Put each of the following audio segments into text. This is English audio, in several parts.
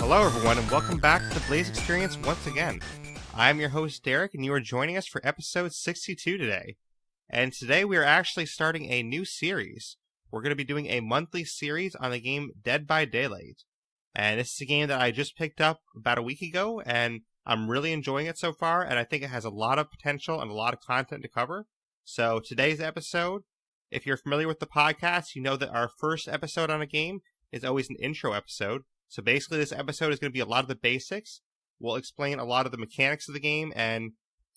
Hello everyone and welcome back to Blaise XPerience once again. I'm your host Derek and you are joining us for episode 62 today. And today we are actually starting a new series. We're going to be doing a monthly series on the game Dead by Daylight. And this is a game that I just picked up about a week ago and I'm really enjoying it so far and I think it has a lot of potential and a lot of content to cover. So today's episode, if you're familiar with the podcast, you know that our first episode on a game is always an intro episode. So basically this episode is going to be a lot of the basics. We'll explain a lot of the mechanics of the game and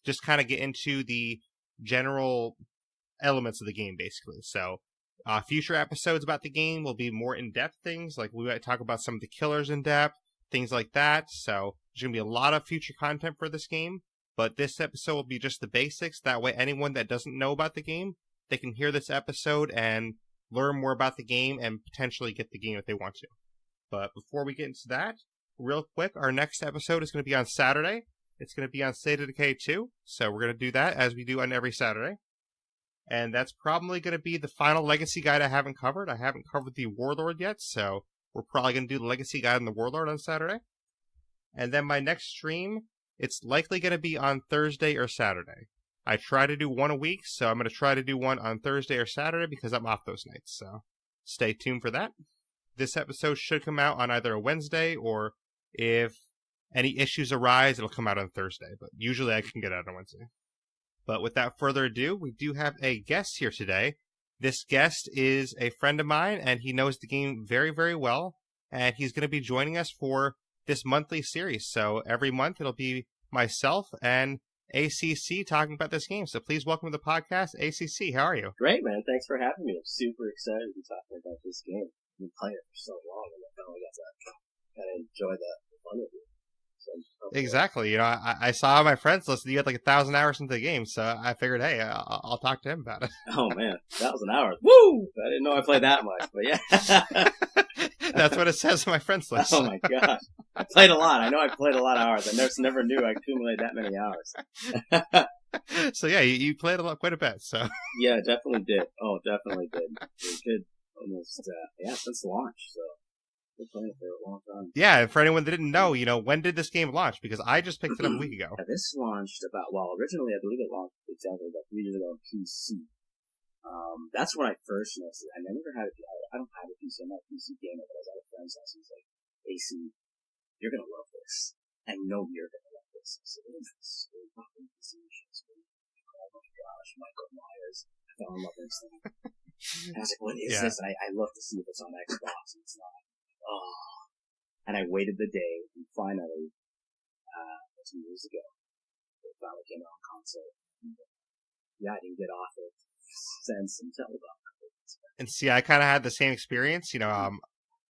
just kind of get into the general elements of the game, basically. So future episodes about the game will be more in-depth things, like we might talk about some of the killers in depth, things like that. So there's going to be a lot of future content for this game, but this episode will be just the basics. That way anyone that doesn't know about the game, they can hear this episode and learn more about the game and potentially get the game if they want to. But before we get into that, real quick, our next episode is going to be on Saturday. It's going to be on State of Decay 2, so we're going to do that as we do on every Saturday. And that's probably going to be the final Legacy Guide I haven't covered. I haven't covered the Warlord yet, so we're probably going to do the Legacy Guide and the Warlord on Saturday. And then my next stream, it's likely going to be on Thursday or Saturday. I try to do one a week, so I'm going to try to do one on Thursday or Saturday because I'm off those nights, so stay tuned for that. This episode should come out on either a Wednesday or if any issues arise, it'll come out on Thursday. But usually I can get out on Wednesday. But without further ado, we do have a guest here today. This guest is a friend of mine, and he knows the game very, very well. And he's going to be joining us for this monthly series. So every month it'll be myself and ACC talking about this game. So please welcome to the podcast, ACC. How are you? Great, man. Thanks for having me. I'm super excited to be talking about this game. I've been playing it for so long, and I finally got to kind of enjoy the fun of it. So, exactly. You know, I saw my friends list you had like 1,000 hours into the game, so I figured, hey, I'll talk to him about it. Oh man, 1,000 hours! Woo! I didn't know I played that much, but yeah. That's what it says on my friends list. Oh my gosh, I played a lot. I know I played a lot of hours. I never knew I accumulated that many hours. So yeah, you played quite a bit. So yeah, definitely did. Oh, definitely did. It did almost since launch. So I've been playing it for a long time. Yeah, and for anyone that didn't know, you know, when did this game launch? Because I just picked it up a week ago. This launched originally I believe it launched exactly about 3 years ago on PC. That's when I first noticed it. I never had I don't have a PC. I'm not a PC gamer, but I was at a friend's house and he was like, AC, you're going to love this. I know you're going to love this. I said, what is this? Fucking PC shit. Oh my gosh, Michael Myers. I fell in love with this thing. And I was like, what is this? And I looked to see if it's on Xbox, and it's not. Oh. And I waited the day, and finally, 2 years ago, it finally came out on console. And, I didn't get off it since until about. And see, I kind of had the same experience. You know,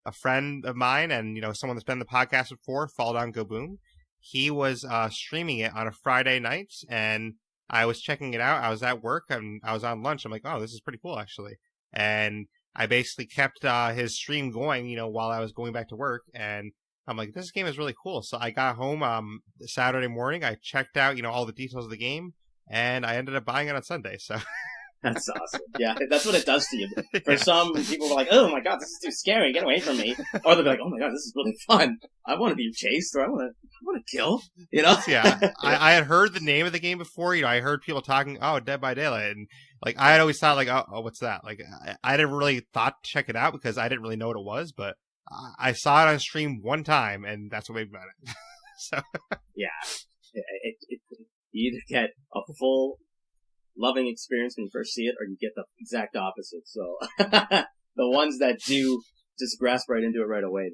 a friend of mine, and you know, someone that's been on the podcast before, Fall Down Go Boom. He was streaming it on a Friday night, and I was checking it out. I was at work, and I was on lunch. I'm like, oh, this is pretty cool, actually. And I basically kept his stream going, you know, while I was going back to work. And I'm like, this game is really cool. So I got home Saturday morning. I checked out, you know, all the details of the game, and I ended up buying it on Sunday. So that's awesome. Yeah, that's what it does to you. For some people are like, oh my god, this is too scary. Get away from me. Or they'll be like, oh my god, this is really fun. I want to be chased, or I want to kill. You know? Yeah. I had heard the name of the game before. You know, I heard people talking, oh, Dead by Daylight, and like I had always thought, like, oh, what's that? Like, I didn't really thought to check it out because I didn't really know what it was, but I saw it on stream one time, and that's what made me about it. So yeah, you either get a full loving experience when you first see it, or you get the exact opposite. So the ones that do just grasp right into it right away,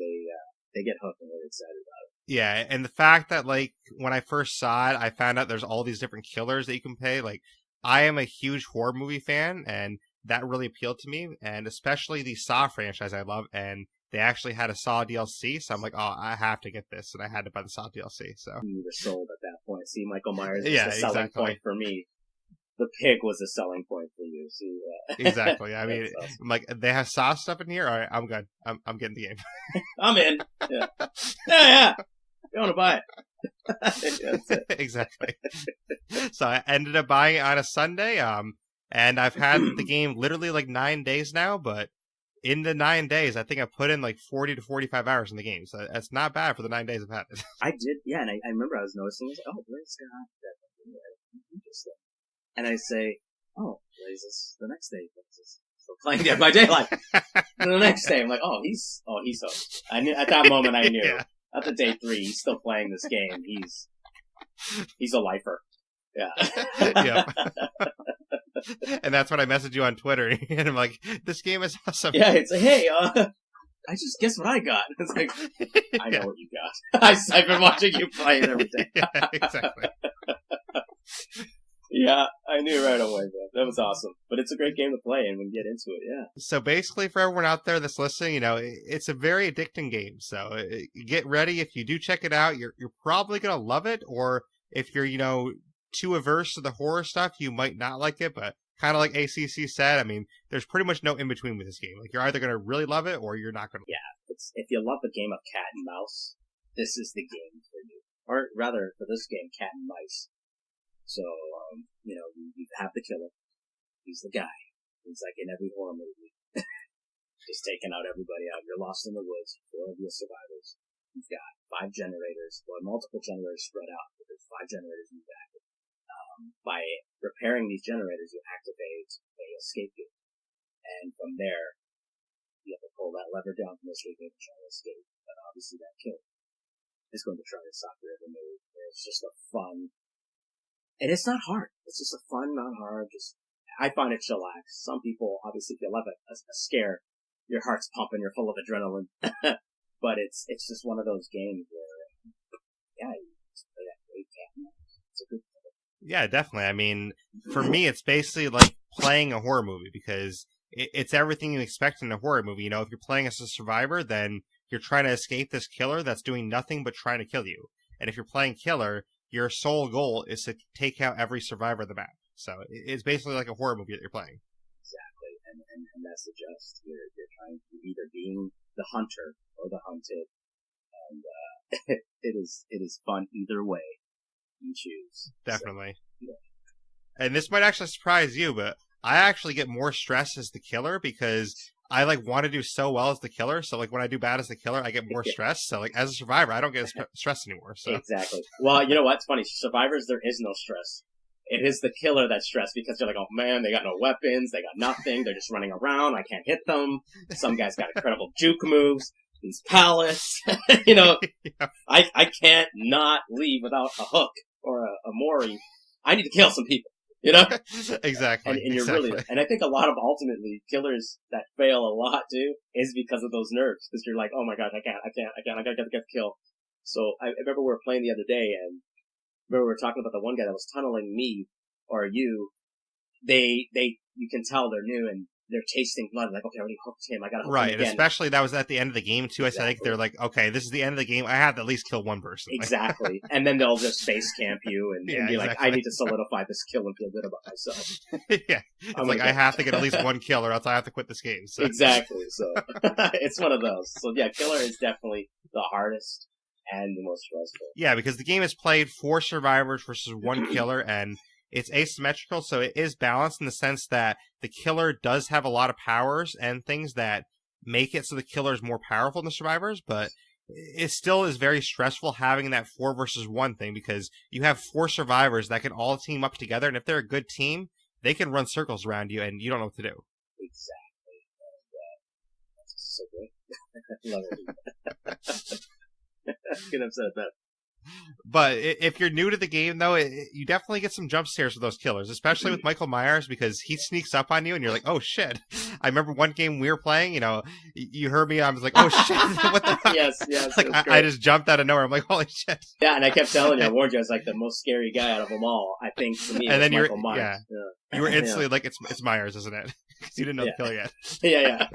they get hooked and they're excited about it. Yeah, and the fact that like when I first saw it, I found out there's all these different killers that you can pay. Like, I am a huge horror movie fan, and that really appealed to me, and especially the Saw franchise I love, and they actually had a Saw DLC, so I'm like, oh, I have to get this, and I had to buy the Saw DLC. So you were sold at that point. See, Michael Myers was yeah, the selling exactly. point for me. The pig was a selling point for you. See, exactly. I mean, awesome. I'm like, they have Saw stuff in here. All right, I'm good. I'm getting the game. I'm in. Yeah. Yeah. You want to buy it? That's it. Exactly. So I ended up buying it on a Sunday. And I've had the game literally like 9 days now, but in the 9 days, I think I put in like 40 to 45 hours in the game. So that's not bad for the 9 days I've had it. I did, yeah, and I remember I was noticing, I was like, oh, Blaise got that. Interesting. And I say, oh, Blaise is the next day. Blaise still playing Dead by Daylight. And the next day, I'm like, he's hooked. I knew, at that moment, I knew. Yeah. After day 3, he's still playing this game. He's a lifer. Yeah. Yep. And that's when I messaged you on Twitter, and I'm like, this game is awesome. Yeah, it's like, hey, I just guess what I got. It's like, I know what you got. I've been watching you play it every day. Yeah, exactly. Yeah, I knew right away, man. That was awesome. But it's a great game to play, and we can get into it, yeah. So basically, for everyone out there that's listening, it's a very addicting game. So get ready. If you do check it out, you're probably going to love it. Or if you're, too averse to the horror stuff, you might not like it. But kind of like ACC said, I mean, there's pretty much no in-between with this game. Like, you're either going to really love it, or you're not going to. Yeah, if you love the game of cat and mouse, this is the game for you. Or rather, for this game, cat and mice. So, you have the killer. He's the guy. He's like in every horror movie. Just taking out everybody out. You're lost in the woods. 4 of you survivors. You've got 5 generators, well, multiple generators spread out, but there's 5 generators in the back. By repairing these generators, you activate a escape gate. And from there, you have to pull that lever down from the escape gate and try to escape. But obviously that killer is going to try to stop your every move. It's just a fun... And it's not hard. It's just a fun, not hard. I find it chillax. Some people, obviously, if you love a scare, your heart's pumping, you're full of adrenaline. But it's just one of those games where, yeah, you just play that great game. It's a good thing. Yeah, definitely. I mean, for me, it's basically like playing a horror movie because it's everything you expect in a horror movie. If you're playing as a survivor, then you're trying to escape this killer that's doing nothing but trying to kill you. And if you're playing killer, your sole goal is to take out every survivor of the map. So it's basically like a horror movie that you're playing. Exactly, and that's the gist. You're trying to either being the hunter or the hunted, and it is fun either way you choose. Definitely. So, yeah. And this might actually surprise you, but I actually get more stress as the killer because I want to do so well as the killer. So when I do bad as the killer, I get more stress. So as a survivor, I don't get stressed anymore. So exactly. Well, you know what's funny? Survivors, there is no stress. It is the killer that's stressed because you're like, oh man, they got no weapons, they got nothing, they're just running around, I can't hit them. Some guy's got incredible juke moves, these pallets, Yeah. I can't not leave without a hook or a mori. I need to kill some people. Exactly. And you're exactly. really, and I think a lot of ultimately killers that fail a lot too is because of those nerves. Because you're like, oh my gosh, I gotta get the kill. So I remember we were playing the other day, and remember we were talking about the one guy that was tunneling me or you. You can tell they're new and they're tasting blood. Like, okay, I already hooked him. I gotta hook him Right, again. especially that was at the end of the game too. Exactly. I think they're like, okay, this is the end of the game. I have to at least kill one person. Exactly. And then they'll just space camp you and be exactly. like, I need to solidify this kill and feel good about myself. Yeah. It's like, I have to get at least one kill or else I have to quit this game. So. Exactly. So it's one of those. So yeah, killer is definitely the hardest and the most stressful. Yeah, because the game is played 4 survivors versus 1 killer, and it's asymmetrical, so it is balanced in the sense that the killer does have a lot of powers and things that make it so the killer is more powerful than the survivors, but it still is very stressful having that 4 versus 1 thing because you have 4 survivors that can all team up together, and if they're a good team, they can run circles around you, and you don't know what to do. Exactly. And that's so great. Love it. Get upset at that. But if you're new to the game, though, you definitely get some jump scares with those killers, especially with Michael Myers, because he sneaks up on you, and you're like, oh, shit. I remember one game we were playing, you heard me, I was like, oh, shit, what the fuck? Yes. I just jumped out of nowhere. I'm like, holy shit. Yeah, and I kept telling you, I warned you, I was like the most scary guy out of them all, I think, to me, and then Michael Myers. Yeah. You were instantly like, it's Myers, isn't it? Because you didn't know the kill yet. Yeah.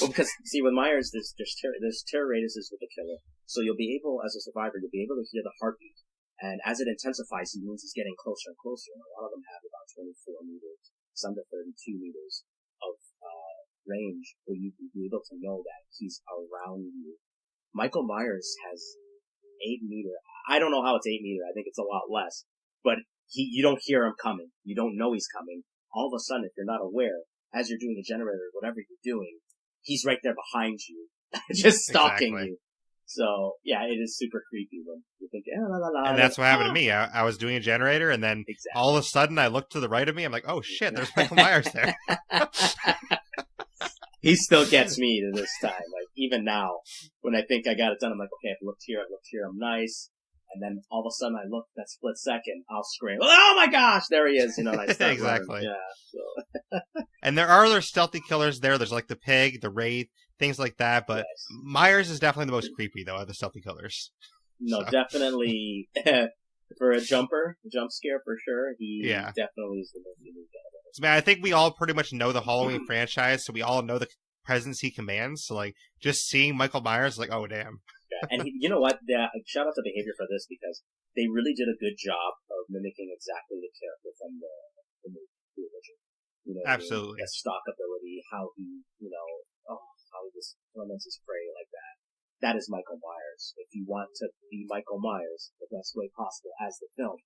Well, because, see, with Myers, there's terror radiuses with the killer. So you'll be able, as a survivor, to hear the heartbeat. And as it intensifies, it means he's getting closer and closer. And a lot of them have about 24 meters, some to 32 meters of range where you can be able to know that he's around you. Michael Myers has 8 meter. I don't know how it's 8 meter. I think it's a lot less. But you don't hear him coming. You don't know he's coming. All of a sudden, if you're not aware, as you're doing the generator, whatever you're doing, he's right there behind you, just stalking you. So, yeah, it is super creepy when you think, la, la, la. And that's what happened to me. I was doing a generator, and then all of a sudden I looked to the right of me. I'm like, oh, shit, there's Michael Myers there. He still gets me to this time. Like, even now, when I think I got it done, I'm like, okay, I've looked here, I'm nice. And then all of a sudden I look that split second, I'll scream, oh my gosh, there he is, and I start exactly. running. Yeah. So. And there are other stealthy killers there. There's like the pig, the wraith, things like that. But Myers is definitely the most creepy, though, of the stealthy killers. No, definitely. For a jump scare for sure, he definitely is the most unique guy. So, man, I think we all pretty much know the Halloween franchise, so we all know the presence he commands. So, like, just seeing Michael Myers, like, oh, damn. Yeah, and you know what? Shout out to Behavior for this, because they really did a good job of mimicking exactly the character from the movie, the original. You know, absolutely. The stock ability, how he, how he just torments his prey like that. That is Michael Myers. If you want to be Michael Myers the best way possible as the film,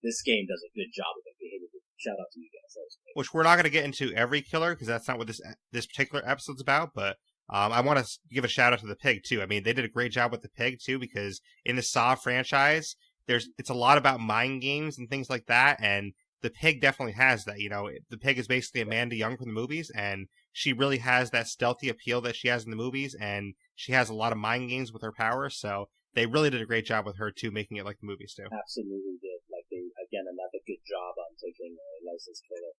this game does a good job of it. Behavior. Shout out to you guys. Which we're not going to get into every killer, because that's not what this particular episode's about, but I want to give a shout out to the pig too. I mean, they did a great job with the pig too, because in the Saw franchise, it's a lot about mind games and things like that, and the pig definitely has that. You know, the pig is basically Amanda Young from the movies, and she really has that stealthy appeal that she has in the movies, and she has a lot of mind games with her powers. So they really did a great job with her too, making it like the movies too. Absolutely did. Like again, another good job on taking a licensed killer,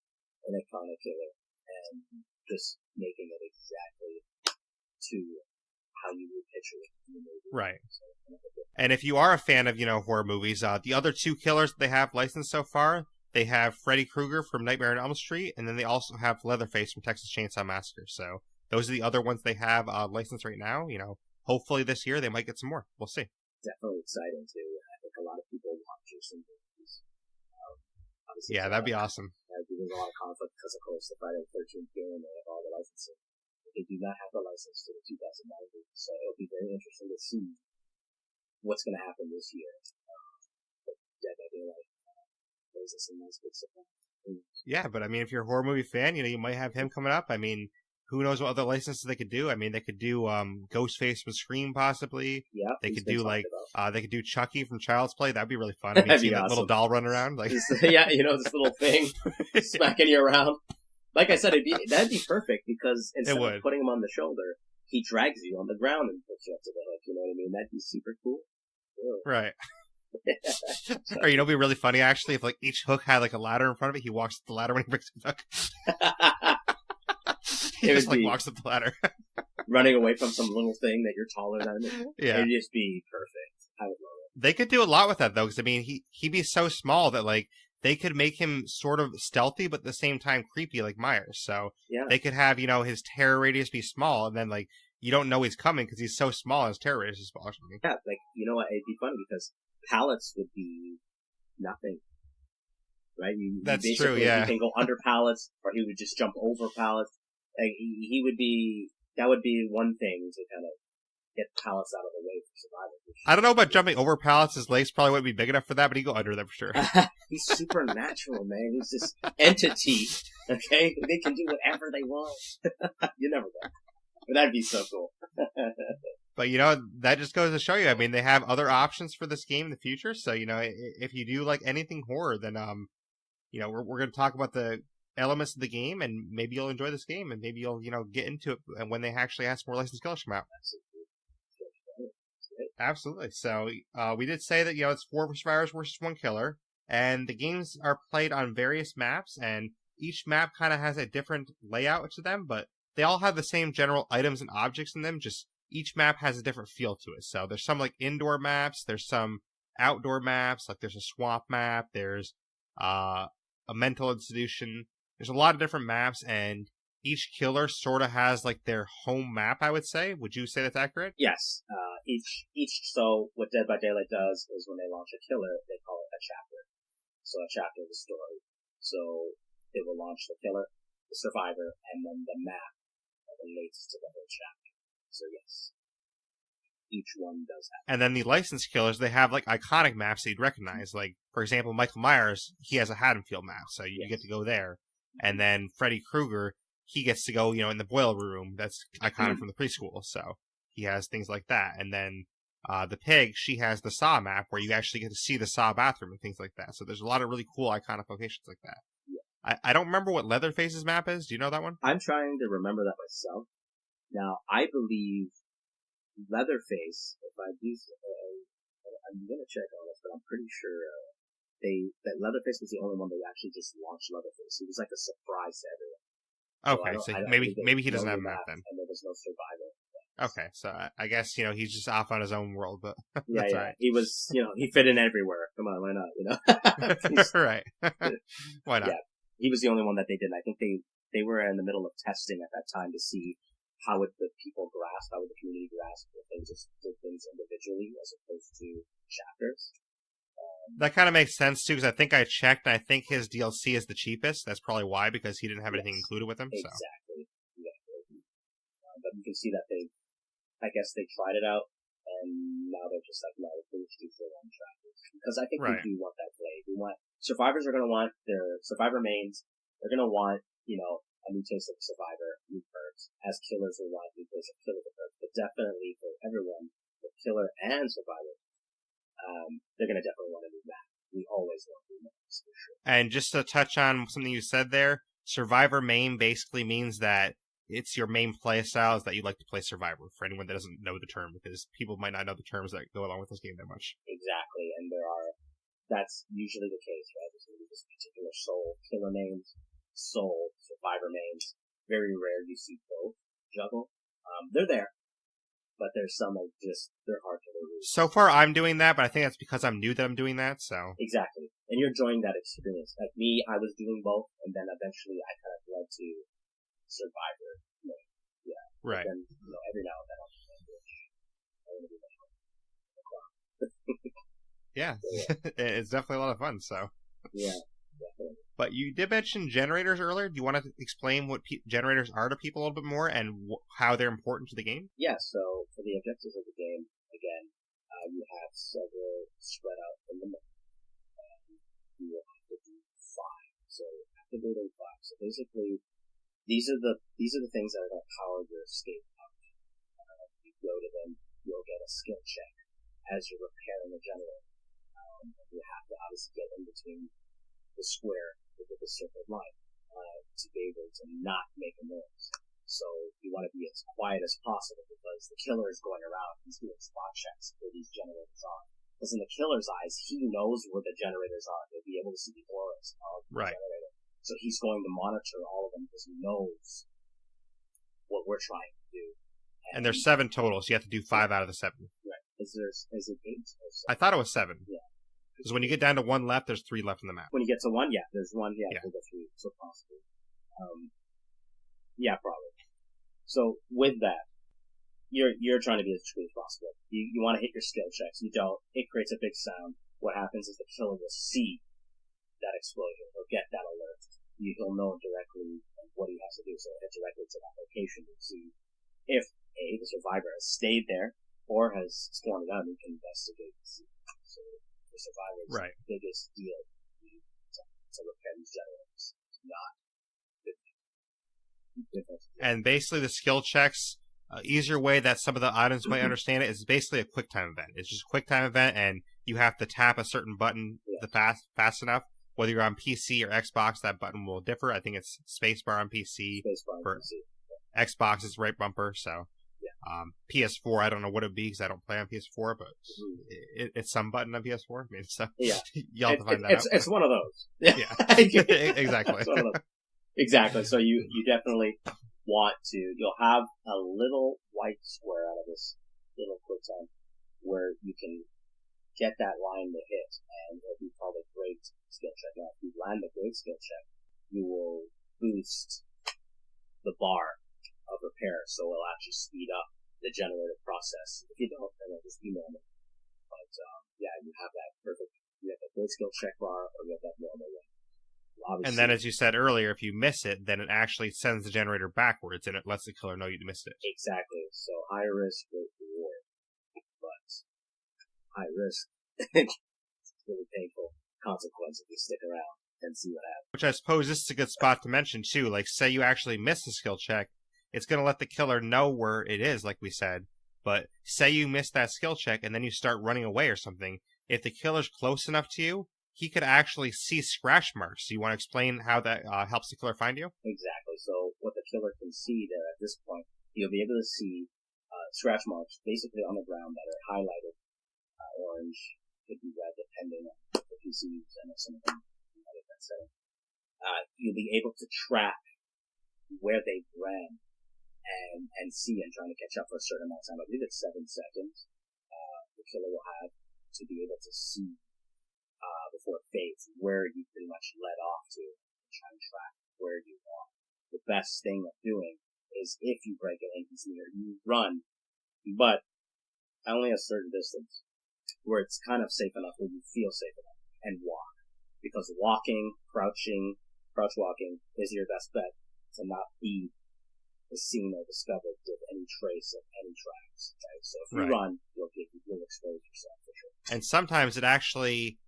an iconic killer, and just making it exactly to how you would picture it in the movie. Right. And if you are a fan of, horror movies, the other two killers they have licensed so far, they have Freddy Krueger from Nightmare on Elm Street, and then they also have Leatherface from Texas Chainsaw Massacre. So those are the other ones they have licensed right now. Hopefully this year they might get some more. We'll see. Definitely exciting too. I think a lot of people want Jason movies. Yeah, that'd be awesome. There's a lot of conflict because, of course, the Friday the 13th game, they have all the licensing. They do not have the license to the 2009 movie, so it'll be very interesting to see what's going to happen this year. But Dead by Daylight brings us some nice good stuff. Yeah, but I mean, if you're a horror movie fan, you might have him coming up. I mean, who knows what other licenses they could do? I mean, they could do Ghostface from Scream, possibly. Yeah, they could do they could do Chucky from Child's Play. That'd be really fun. I mean, see that little doll run around, like this little thing smacking you around. Like I said, that'd be perfect, because instead of putting him on the shoulder, he drags you on the ground and puts you up to the hook. You know what I mean? That'd be super cool. Right. Or it'd be really funny actually if like each hook had like a ladder in front of it. He walks up the ladder when he brings the hook. He just walks up the ladder, running away from some little thing that you're taller than. Yeah, it'd just be perfect. I would love it. They could do a lot with that though, because I mean, he'd be so small that like they could make him sort of stealthy, but at the same time creepy like Myers. So they could have his terror radius be small, and then like you don't know he's coming because he's so small. His terror radius is small. Yeah, like what? It'd be funny because pallets would be nothing. Right? That's true, yeah. You can go under pallets, or he would just jump over pallets. Like, he would be, that would be one thing to kind of get pallets out of the way for survival. I don't know about jumping over pallets. His legs probably wouldn't be big enough for that, but he'd go under them for sure. He's supernatural, man. He's this entity, okay? They can do whatever they want. You never know. But that'd be so cool. But, that just goes to show you, I mean, they have other options for this game in the future. So, if you do like anything horror, then, we're going to talk about the elements of the game, and maybe you'll enjoy this game, and maybe you'll get into it and when they actually have some more licensed killers come out. Absolutely. So we did say that it's 4 survivors versus 1 killer, and the games are played on various maps, and each map kind of has a different layout to them, but they all have the same general items and objects in them, just each map has a different feel to it. So there's some like indoor maps, there's some outdoor maps, like there's a swamp map, there's a mental institution. There's a lot of different maps, and each killer sort of has like their home map, I would say. Would you say that's accurate? Yes. So what Dead by Daylight does is when they launch a killer, they call it a chapter. So a chapter of the story. So they will launch the killer, the survivor, and then the map that relates to the whole chapter. So yes, each one does that. And then the licensed killers, they have like iconic maps that you'd recognize. Like, for example, Michael Myers, he has a Haddonfield map, so you get to go there. And then Freddy Krueger, he gets to go, in the boiler room that's iconic from the preschool. So he has things like that. And then the pig, she has the Saw map where you actually get to see the Saw bathroom and things like that. So there's a lot of really cool iconic locations like that. I don't remember what Leatherface's map is. Do you know that one? I'm trying to remember that myself. Now, I believe Leatherface, if I do, I'm going to check on this, but I'm pretty sure that Leatherface was the only one that actually just launched Leatherface. It was like a surprise to everyone. Okay, so maybe he doesn't have a map then. And there was no survivor. Okay, so I guess he's just off on his own world, but yeah, right. He was, he fit in everywhere. Come on, why not? Right, why not? Yeah, he was the only one that they did. And I think they were in the middle of testing at that time to see how would the people grasp, how would the community grasp if they just did things individually as opposed to chapters. That kind of makes sense too, because I think I checked, and I think his DLC is the cheapest. That's probably why, because he didn't have anything included with him. Exactly. So. But you can see that I guess they tried it out, and now they're just like, no, let's do full-on chapters. Because I think we do want that play. Survivors are going to want their Survivor mains. They're going to want, a new taste of Survivor, new perks. As killers, we want a new taste of killers and perks. But definitely for everyone, the killer and Survivor, they're going to definitely want a new map. We always want new maps, for sure. And just to touch on something you said there, Survivor main basically means that it's your main play styles that you like to play Survivor, for anyone that doesn't know the term, because people might not know the terms that go along with this game that much. Exactly, and that's usually the case, right? There's going to be this particular soul killer mains, soul Survivor mains. Very rare you see both juggle. They're there, but there's some of they're hard to remove. So far, I'm doing that, but I think that's because I'm new that I'm doing that, so. Exactly. And you're enjoying that experience. Like me, I was doing both, and then eventually I kind of led to Survivor. Yeah. Right. But then, every now and then I'll just which I want to do that. Yeah. It's definitely a lot of fun, so. Yeah, definitely. But you did mention generators earlier. Do you want to explain what generators are to people a little bit more and how they're important to the game? Yeah, so for the objectives of the game, again, you have several spread out in the map. You will have to do 5. So activating 5. So basically, these are the things that are going to power your escape out. You go to them, you'll get a skill check as you're repairing the generator. You have to obviously get in between the square with the circled line to be able to not make a noise. So you want to be as quiet as possible because the killer is going around. He's doing spot checks where these generators are. Because in the killer's eyes, he knows where the generators are. He'll be able to see the auras of the generator. So he's going to monitor all of them because he knows what we're trying to do. And there's 7 total, so you have to do 5 out of the 7. Right. Is it 8 or 7? I thought it was 7. Yeah. Because when you get down to 1 left, there's 3 left in the map. When you get to 1, yeah, there's 1, for the 3, so possibly. Yeah, probably. So with that, you're trying to be as discreet as possible. You want to hit your skill checks. You don't. It creates a big sound. What happens is the killer will see that explosion or get that alert. He'll know directly what he has to do. So he'll head directly to that location to see if the survivor has stayed there or has spawned out and can investigate and see. So the survivor's biggest deal to repair these generators. Not and basically the skill checks, easier way that some of the items might understand it is basically a quick time event. It's just a quick time event, and you have to tap a certain button fast enough. Whether you're on PC or Xbox, that button will differ. I think it's spacebar on PC. For Xbox, it's right bumper. So PS4, I don't know what it would be because I don't play on PS4, but it's some button on PS4. I mean, so you'll have to find that out. It's one of those. Yeah, exactly. It's one of those. Exactly. So you definitely want to. You'll have a little white square out of this little quick time where you can get that line to hit, and it'll be called a great skill check. Now, if you land a great skill check, you will boost the bar of repair, so it'll actually speed up the generator process. If you don't, then it'll just be normal. But you have that perfect. You have that great skill check bar, or you have that normal one. Obviously. And then, as you said earlier, if you miss it, then it actually sends the generator backwards, and it lets the killer know you missed it. Exactly. So high risk, great reward. But high risk, it's really painful consequence if you stick around. and see what happens. Which I suppose this is a good spot to mention too. Like, say you actually miss a skill check, it's going to let the killer know where it is, like we said. But say you miss that skill check and then you start running away or something. If the killer's close enough to you, he could actually see scratch marks. Do you want to explain how that helps the killer find you? Exactly. So what the killer can see there at this point, he'll be able to see scratch marks basically on the ground that are highlighted orange, could be red, depending on the PCs and some of them might have been setting. You'll be able to track where they ran and see and trying to catch up for a certain amount of time. I believe it's 7 seconds. The killer will have to be able to see before it fades where you pretty much led off to and try and track where you are. The best thing of doing is if you break an NPC or you run, but only a certain distance where it's kind of safe enough, where you feel safe enough, and walk. Because walking, crouch walking is your best bet to not be seen or discovered with any trace of any tracks. Right? So if you run, you'll expose yourself for sure. And sometimes it actually,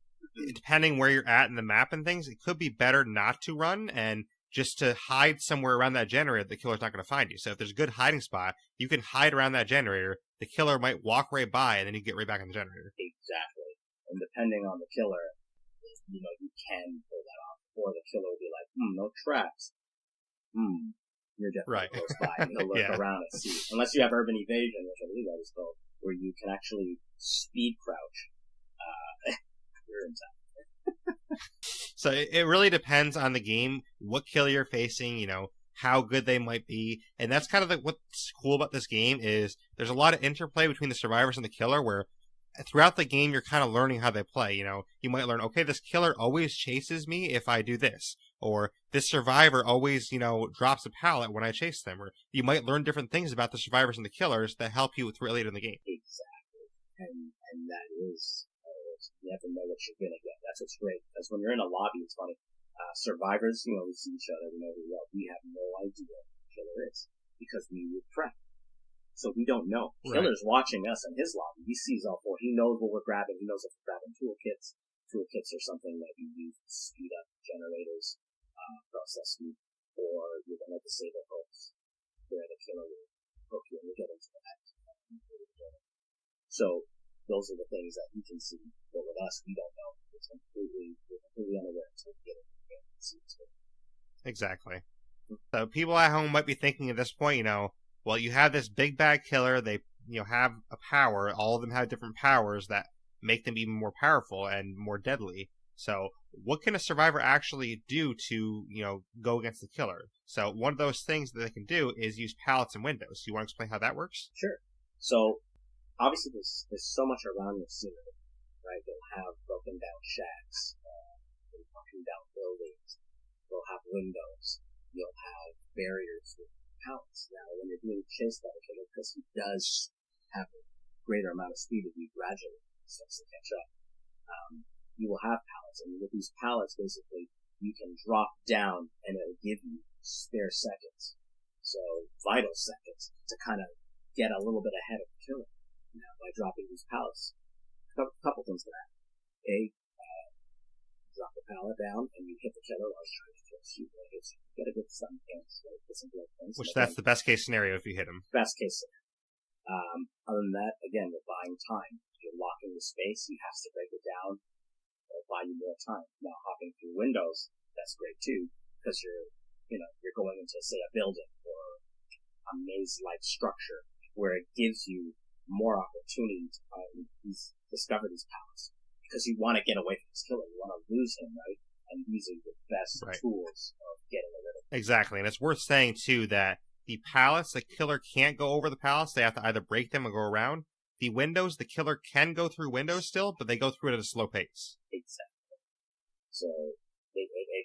depending where you're at in the map and things, it could be better not to run and just to hide somewhere around that generator. The killer's not going to find you. So if there's a good hiding spot, you can hide around that generator. The killer might walk right by, and then you get right back on the generator. Exactly. And depending on the killer, you can pull that off. Or the killer will be like, no tracks. You're definitely close by. And he'll look around and see. Unless you have urban evasion, which I believe that is called, where you can actually speed crouch. You're in time. So it really depends on the game, what killer you're facing, how good they might be. And that's kind of what's cool about this game is there's a lot of interplay between the survivors and the killer where throughout the game you're kind of learning how they play. You might learn, okay, this killer always chases me if I do this. Or this survivor always, drops a pallet when I chase them. Or you might learn different things about the survivors and the killers that help you through later in the game. Exactly. And that is... you never know what you're going to get. That's what's great. Because when you're in a lobby, it's funny. Survivors, we see each other, we know who we are. We have no idea who the killer is. Because we would prep. So we don't know. Right. Killer's watching us in his lobby. He sees all four. He knows what we're grabbing. He knows if we're grabbing toolkits. Toolkits are something that you use to speed up generators, process speed, or you're going to disable hooks where the killer will hook you and we'll get into that. So those are the things that he can see. But with us, we don't know. We're completely unaware until we get into the game and see what's going on. Exactly. So people at home might be thinking at this point, well, you have this big bad killer. They, have a power. All of them have different powers that make them even more powerful and more deadly. So what can a survivor actually do to, go against the killer? So one of those things that they can do is use pallets and windows. Do you want to explain how that works? Sure. So obviously there's so much around your scenery, right? They'll have broken down shacks, broken down buildings. They'll have windows. You'll have barriers with pallets. Now, when you're being chased by the killer, because he does have a greater amount of speed as you gradually starts to catch up, you will have pallets. And with these pallets, basically, you can drop down and it'll give you spare seconds. So, vital seconds to kind of get a little bit ahead of the killer. By dropping these pallets. A couple things to that. Drop the pallet down and you hit the killer while he's trying to kill you. You get a good stun chance. Which that's the best case scenario if you hit him. Best case scenario. Other than that, again, you're buying time. You're locking the space. He has to break it down. It'll buy you more time. Now, hopping through windows, that's great too, because you're going into, say, a building or a maze-like structure where it gives you more opportunity to discover these pallets. Because you want to get away from this killer. You want to lose him, right? And these are the best tools of getting rid of him. Exactly. And it's worth saying, too, that the pallets, the killer can't go over the pallets. They have to either break them or go around. The windows, the killer can go through windows still, but they go through it at a slow pace. Exactly. So,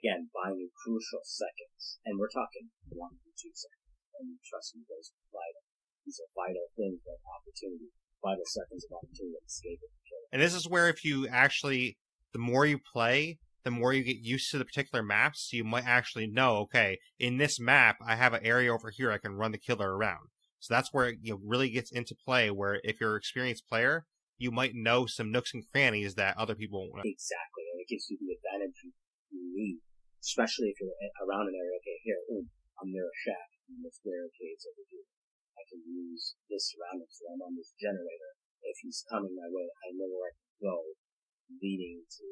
again, buying you crucial seconds. And we're talking 1 to 2 seconds. And trust me, those are vital. These are vital things of opportunity. Vital seconds of opportunity to escape it. And this is where if you actually, the more you play, the more you get used to the particular maps, you might actually know, okay, in this map, I have an area over here I can run the killer around. So that's where it really gets into play, where if you're an experienced player, you might know some nooks and crannies that other people won't know. Exactly, and it gives you the advantage you need especially if you're around an area. Okay, here, I'm near a shack, and there's barricades over here. I can use this surrounding, so I'm on this generator. If he's coming my way, I know where I can go, leading to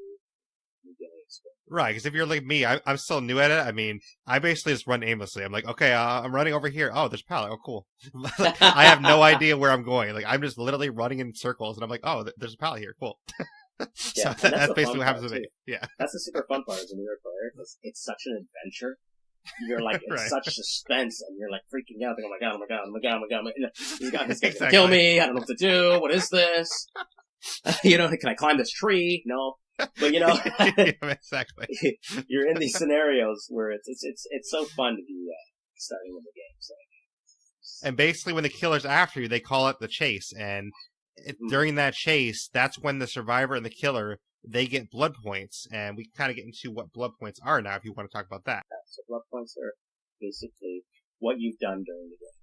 me getting exposed. Right, because if you're like me, I'm still new at it. I mean, I basically just run aimlessly. I'm like, okay, I'm running over here. Oh, there's a pallet. Oh, cool. I have no idea where I'm going. Like, I'm just literally running in circles, and I'm like, oh, there's a pallet here. Cool. So Yeah, that's basically what happens to me. Yeah. That's the super fun part as a newer player, because it's such an adventure. You're like in Right. such suspense, and you're like freaking out. Like, oh my god, oh my god, oh my god, oh my god! This guy's gonna Exactly. kill me. I don't know what to do. What is this? Can I climb this tree? No. But Yeah, exactly. you're in these scenarios where it's so fun to be starting in the game. So. And basically, when the killer's after you, they call it the chase. And during that chase, that's when the survivor and the killer, they get blood points. And we kind of get into what blood points are now, if you want to talk about that. So blood points are basically what you've done during the game.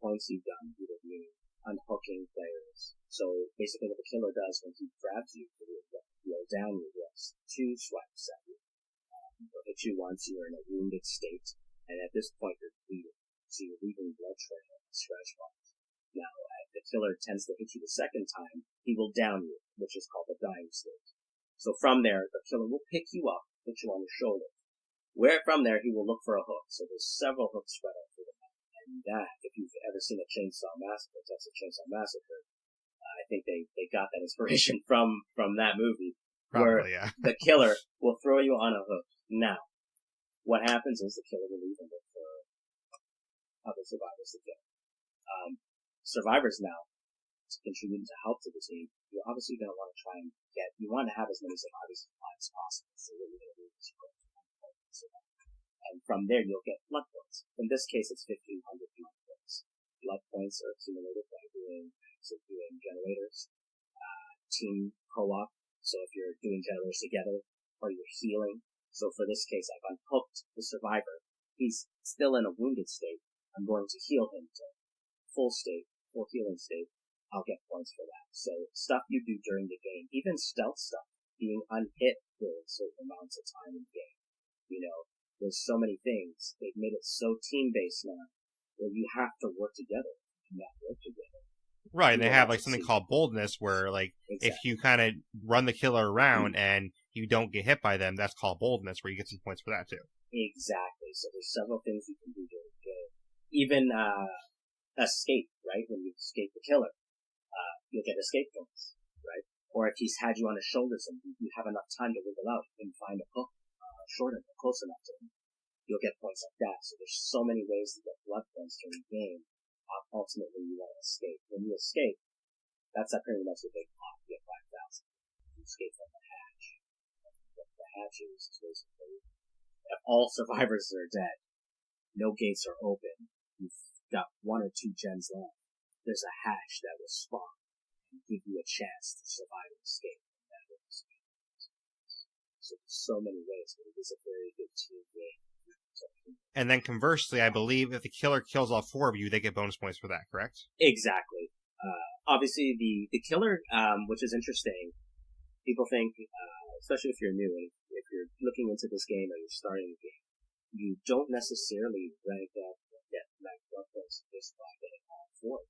Points you've done, either you unhooking players. So basically, what the killer does when he grabs you, he'll down you, yes, 2 swipes at you. He'll hit you once, you're in a wounded state, and at this point you're bleeding. So you're leaving blood trail and scratch marks. Now, the killer tends to hit you the second time, he will down you, which is called the dying state. So from there, the killer will pick you up, put you on his shoulder. Where from there, he will look for a hook. So there's several hooks spread out through the map. And that, if you've ever seen a Chainsaw Massacre, Texas Chainsaw Massacre, I think they got that inspiration from that movie. Probably, where yeah. the killer will throw you on a hook. Now, what happens is the killer will leave and look for other survivors to kill. Survivors now, to contribute to help to the team, you're obviously going to want to try and you want to have as many survivors as possible. So what you're going to do is you're going to survive. And from there, you'll get blood points. In this case, it's 1,500 blood points. Blood points are accumulated by doing generators, team co-op. So if you're doing generators together, or you're healing. So for this case, I've unhooked the survivor. He's still in a wounded state. I'm going to heal him to full healing state. I'll get points for that. So stuff you do during the game, even stealth stuff, being unhit for certain amounts of time in the game. There's so many things. They've made it so team-based now, where you have to work together and not work together. Right, and they have like something called boldness, where like Exactly. if you kind of run the killer around and you don't get hit by them, that's called boldness, where you get some points for that too. Exactly. So there's several things you can do during the game. Even escape, right? When you escape the killer, you'll get escape points, right? Or if he's had you on his shoulders and you have enough time to wiggle out and find a hook short enough, close enough to him, you'll get points like that. So there's so many ways to get blood points during the game. Ultimately, you want to escape. When you escape, that's pretty much the big pop. You get 5,000. You escape from the hatch. The hatch is basically, if all survivors are dead, no gates are open, you've got 1 or 2 gens left, there's a hatch that will spawn and give you a chance to survive and escape from that escape. So there's so many ways, but it is a very good team game. And then conversely, I believe if the killer kills all 4 of you, they get bonus points for that, correct? Exactly. Obviously, the killer, which is interesting, people think, especially if you're new, if you're looking into this game or you're starting the game, you don't necessarily rank up or get ranked blood points just by getting all 4.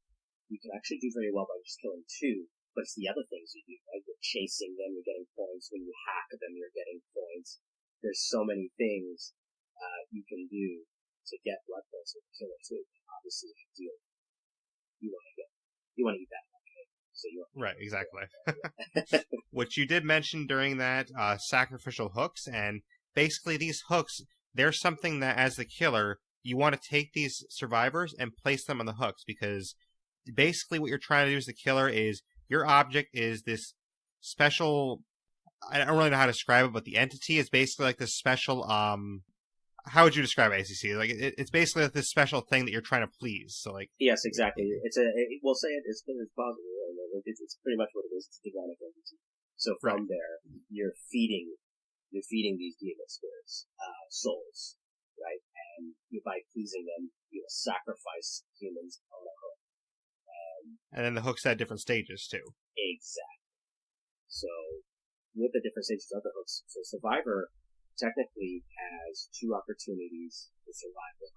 You can actually do very well by just killing 2, but it's the other things you do, right? You're chasing them, you're getting points. When you hack them, you're getting points. There's so many things you can do to get blood points with the killer too. Obviously, if you deal, you want to eat that one cake. So you Right, exactly. Which you did mention during that sacrificial hooks, and basically these hooks, they're something that as the killer, you want to take these survivors and place them on the hooks, because basically what you're trying to do as the killer is your object is this special, I don't really know how to describe it, but the entity is basically like this special, how would you describe ACC? Like it's basically like this special thing that you're trying to please. So like yes, exactly. We'll say it as possible. It's pretty much what it is. It's a demonic entity. So from there, you're feeding these demon spirits souls, right? And by pleasing them, you sacrifice humans on a hook. And then the hooks at different stages too. Exactly. So with the different stages of the hooks, so Survivor, technically has 2 opportunities to survive it.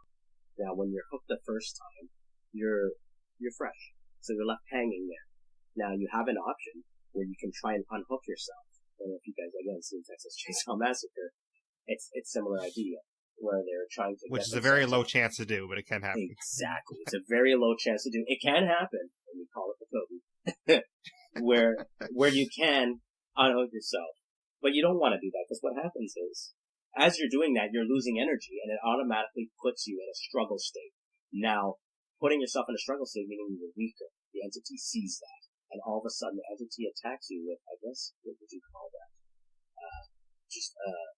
Now, when you're hooked the first time, you're fresh, so you're left hanging there. Now, you have an option where you can try and unhook yourself. I don't know if you guys, again, seen Texas Chainsaw Massacre. It's similar idea, where they're trying to Which is a very low chance to do, but it can happen. Exactly. It's a very low chance to do. It can happen, and we call it the Kobe, where you can unhook yourself. But you don't want to do that, because what happens is, as you're doing that, you're losing energy, and it automatically puts you in a struggle state. Now, putting yourself in a struggle state, meaning you're weaker. The entity sees that, and all of a sudden the entity attacks you with, I guess, what would you call that?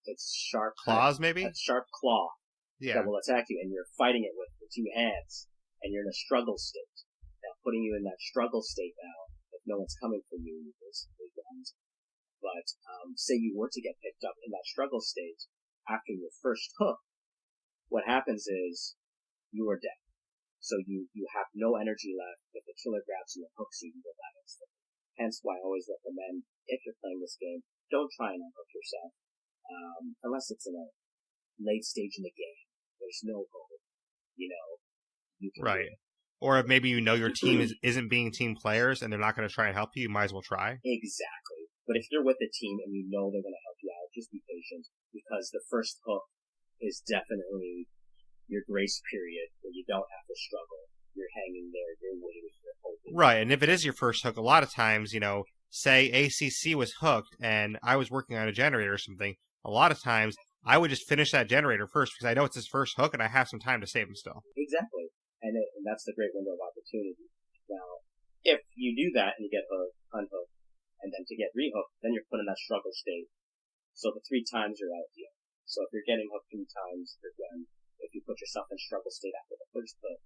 It's sharp claws, maybe? A sharp claw that will attack you, and you're fighting it with 2 hands, and you're in a struggle state. Now, putting you in that struggle state now, if no one's coming for you, you basically ground. But say you were to get picked up in that struggle state after your first hook, what happens is you are dead. So you have no energy left. If the killer grabs you and hooks you, you go down instantly. Hence why I always recommend, if you're playing this game, don't try and unhook yourself. Unless it's in a late stage in the game. There's no hope. You can do it. Or if maybe your team isn't being team players and they're not going to try and help you, you might as well try. Exactly. But if you're with a team and you know they're going to help you out, just be patient, because the first hook is definitely your grace period where you don't have to struggle. You're hanging there, you're waiting, you're hoping. Right, and if it is your first hook, a lot of times, say ACC was hooked and I was working on a generator or something, a lot of times I would just finish that generator first because I know it's his first hook and I have some time to save him still. Exactly. And that's the great window of opportunity. Now, if you do that and you get unhooked, and then to get rehooked, then you're put in that struggle state. So the 3 times you're out here. So if you're getting hooked 3 times, you're done. If you put yourself in struggle state after the first hook.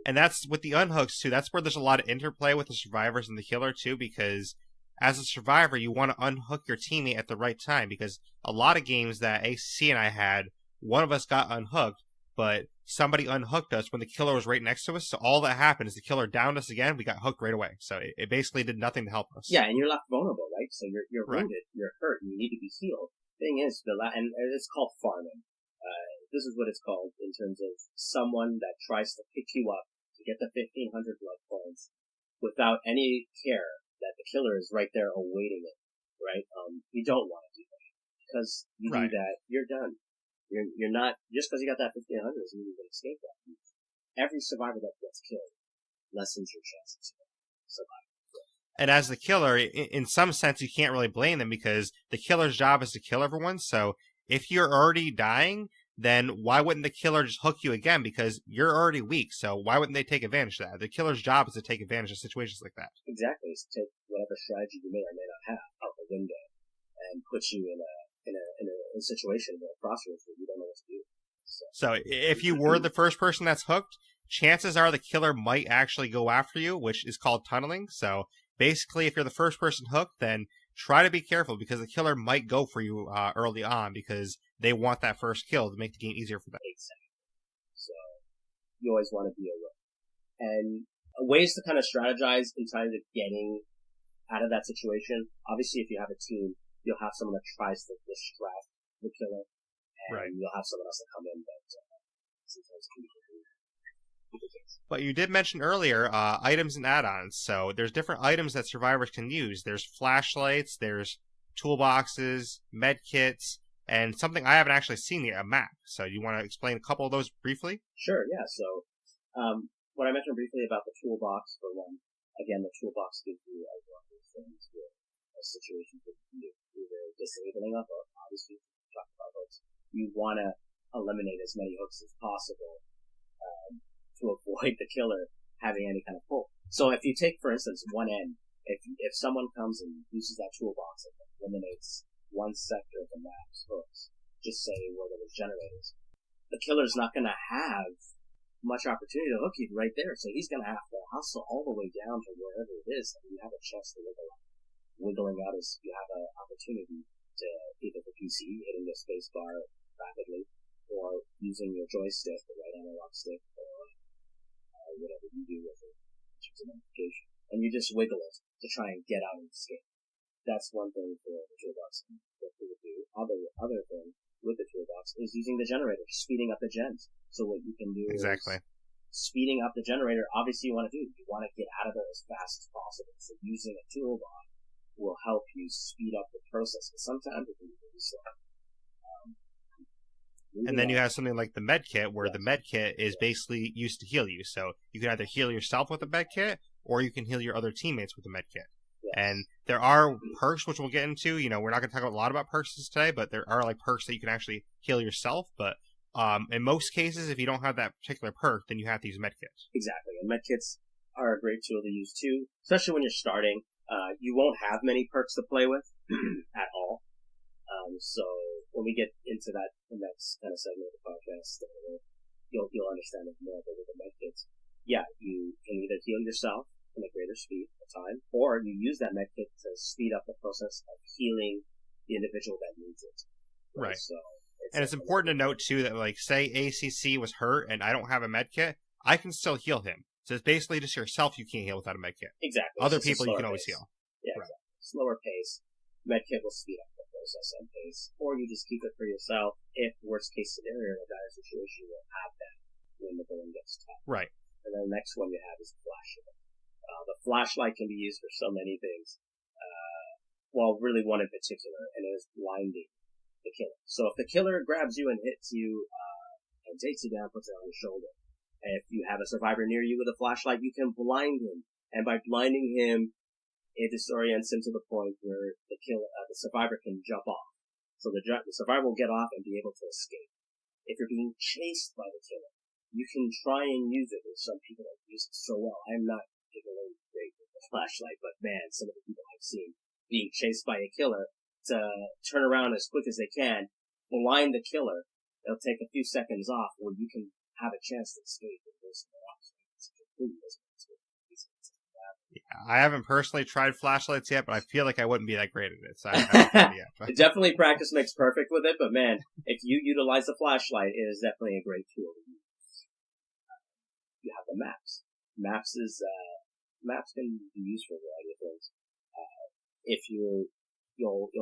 And that's with the unhooks too. That's where there's a lot of interplay with the survivors and the killer too, because as a survivor, you want to unhook your teammate at the right time, because a lot of games that ACC and I had, one of us got unhooked, but somebody unhooked us when the killer was right next to us. So all that happened is the killer downed us again. We got hooked right away. So it basically did nothing to help us. Yeah, and you're left vulnerable, right? So you're wounded, you're hurt, and you need to be healed. Thing is, and it's called farming. This is what it's called in terms of someone that tries to pick you up to get the 1,500 blood points without any care that the killer is right there awaiting it, right? You don't want to do that, because you do that, you're done. You're not, just because you got that 1,500 doesn't mean you can escape that. Every survivor that gets killed lessens your chances of surviving. And as the killer, in some sense, you can't really blame them, because the killer's job is to kill everyone. So if you're already dying, then why wouldn't the killer just hook you again? Because you're already weak, so why wouldn't they take advantage of that? The killer's job is to take advantage of situations like that. Exactly. It's to take whatever strategy you may or may not have out the window and put you in a situation where crossroads where you don't know what to do. So if you were the first person that's hooked, chances are the killer might actually go after you, which is called tunneling. So basically, if you're the first person hooked, then try to be careful, because the killer might go for you early on, because they want that first kill to make the game easier for them. Exactly. So you always want to be alert. And ways to kind of strategize in terms of getting out of that situation. Obviously, if you have a team, you'll have someone that tries to distract the killer, and you'll have someone else that come in that sometimes can be But you did mention earlier items and add-ons. So there's different items that survivors can use. There's flashlights, there's toolboxes, med kits, and something I haven't actually seen yet, a map. So you want to explain a couple of those briefly? Sure, yeah. So what I mentioned briefly about the toolbox, for one, again, the toolbox gives you a variety of things with a situation that you either disabling a hook, obviously, we talked about hooks. You want to eliminate as many hooks as possible to avoid the killer having any kind of pull. So if you take, for instance, one end, if someone comes and uses that toolbox and eliminates one sector of the map's hooks, just say where there was generators, the killer's not going to have much opportunity to hook you right there. So he's going to have to hustle all the way down to wherever it is, and you have a chance to wiggle out. Wiggling out is you have an opportunity to either the PC, hitting the space bar rapidly, or using your joystick, the right analog stick, or whatever you do with it in terms of notification. And you just wiggle it to try and get out and escape. That's one thing for the toolbox that we would do. Other thing with the toolbox is using the generator, speeding up the gens. So what you can do Exactly. is speeding up the generator. Obviously, you want to get out of there as fast as possible. So using a toolbox will help you speed up the process. But sometimes it can be really slow. And then you have something like the med kit, where the med kit is basically used to heal you. So you can either heal yourself with a med kit, or you can heal your other teammates with a med kit. Yes. And there are perks, which we'll get into. We're not going to talk a lot about perks today, but there are like perks that you can actually heal yourself. But in most cases, if you don't have that particular perk, then you have to use med kits. Exactly. And med kits are a great tool to use too, especially when you're starting. You won't have many perks to play with at all. So when we get into that, the next kind of segment of the podcast, you'll understand it more. But with the med kits, yeah, you can either heal yourself in a greater speed of time, or you use that med kit to speed up the process of healing the individual that needs it. Right. So it's important to note too that, like, say ACC was hurt and I don't have a med kit, I can still heal him. So it's basically just yourself you can't heal without a med kit. Exactly. Other people you can always heal. Yeah, right. Exactly. Slower pace. Med kit will speed up the process and pace, or you just keep it for yourself. If worst case scenario, in a dire situation, you'll have that when the going gets tough. Right. And then the next one you have is flashlight. The flashlight can be used for so many things. Really one in particular, and it is blinding the killer. So if the killer grabs you and hits you and takes you down, puts it on your shoulder, and if you have a survivor near you with a flashlight, you can blind him. And by blinding him, it disorients him to the point where the survivor can jump off. So the survivor will get off and be able to escape. If you're being chased by the killer, you can try and use it. There's some people that use it so well. I'm not particularly great with the flashlight, but man, some of the people I've seen being chased by a killer to turn around as quick as they can, blind the killer. They'll take a few seconds off where you can have a chance to escape and go somewhere else. Yeah, I haven't personally tried flashlights yet, but I feel like I wouldn't be that great at it. So I haven't tried it yet. Definitely practice makes perfect with it, but man, if you utilize the flashlight, it is definitely a great tool to use. You have the maps. Maps can be used for a variety of things. If you'll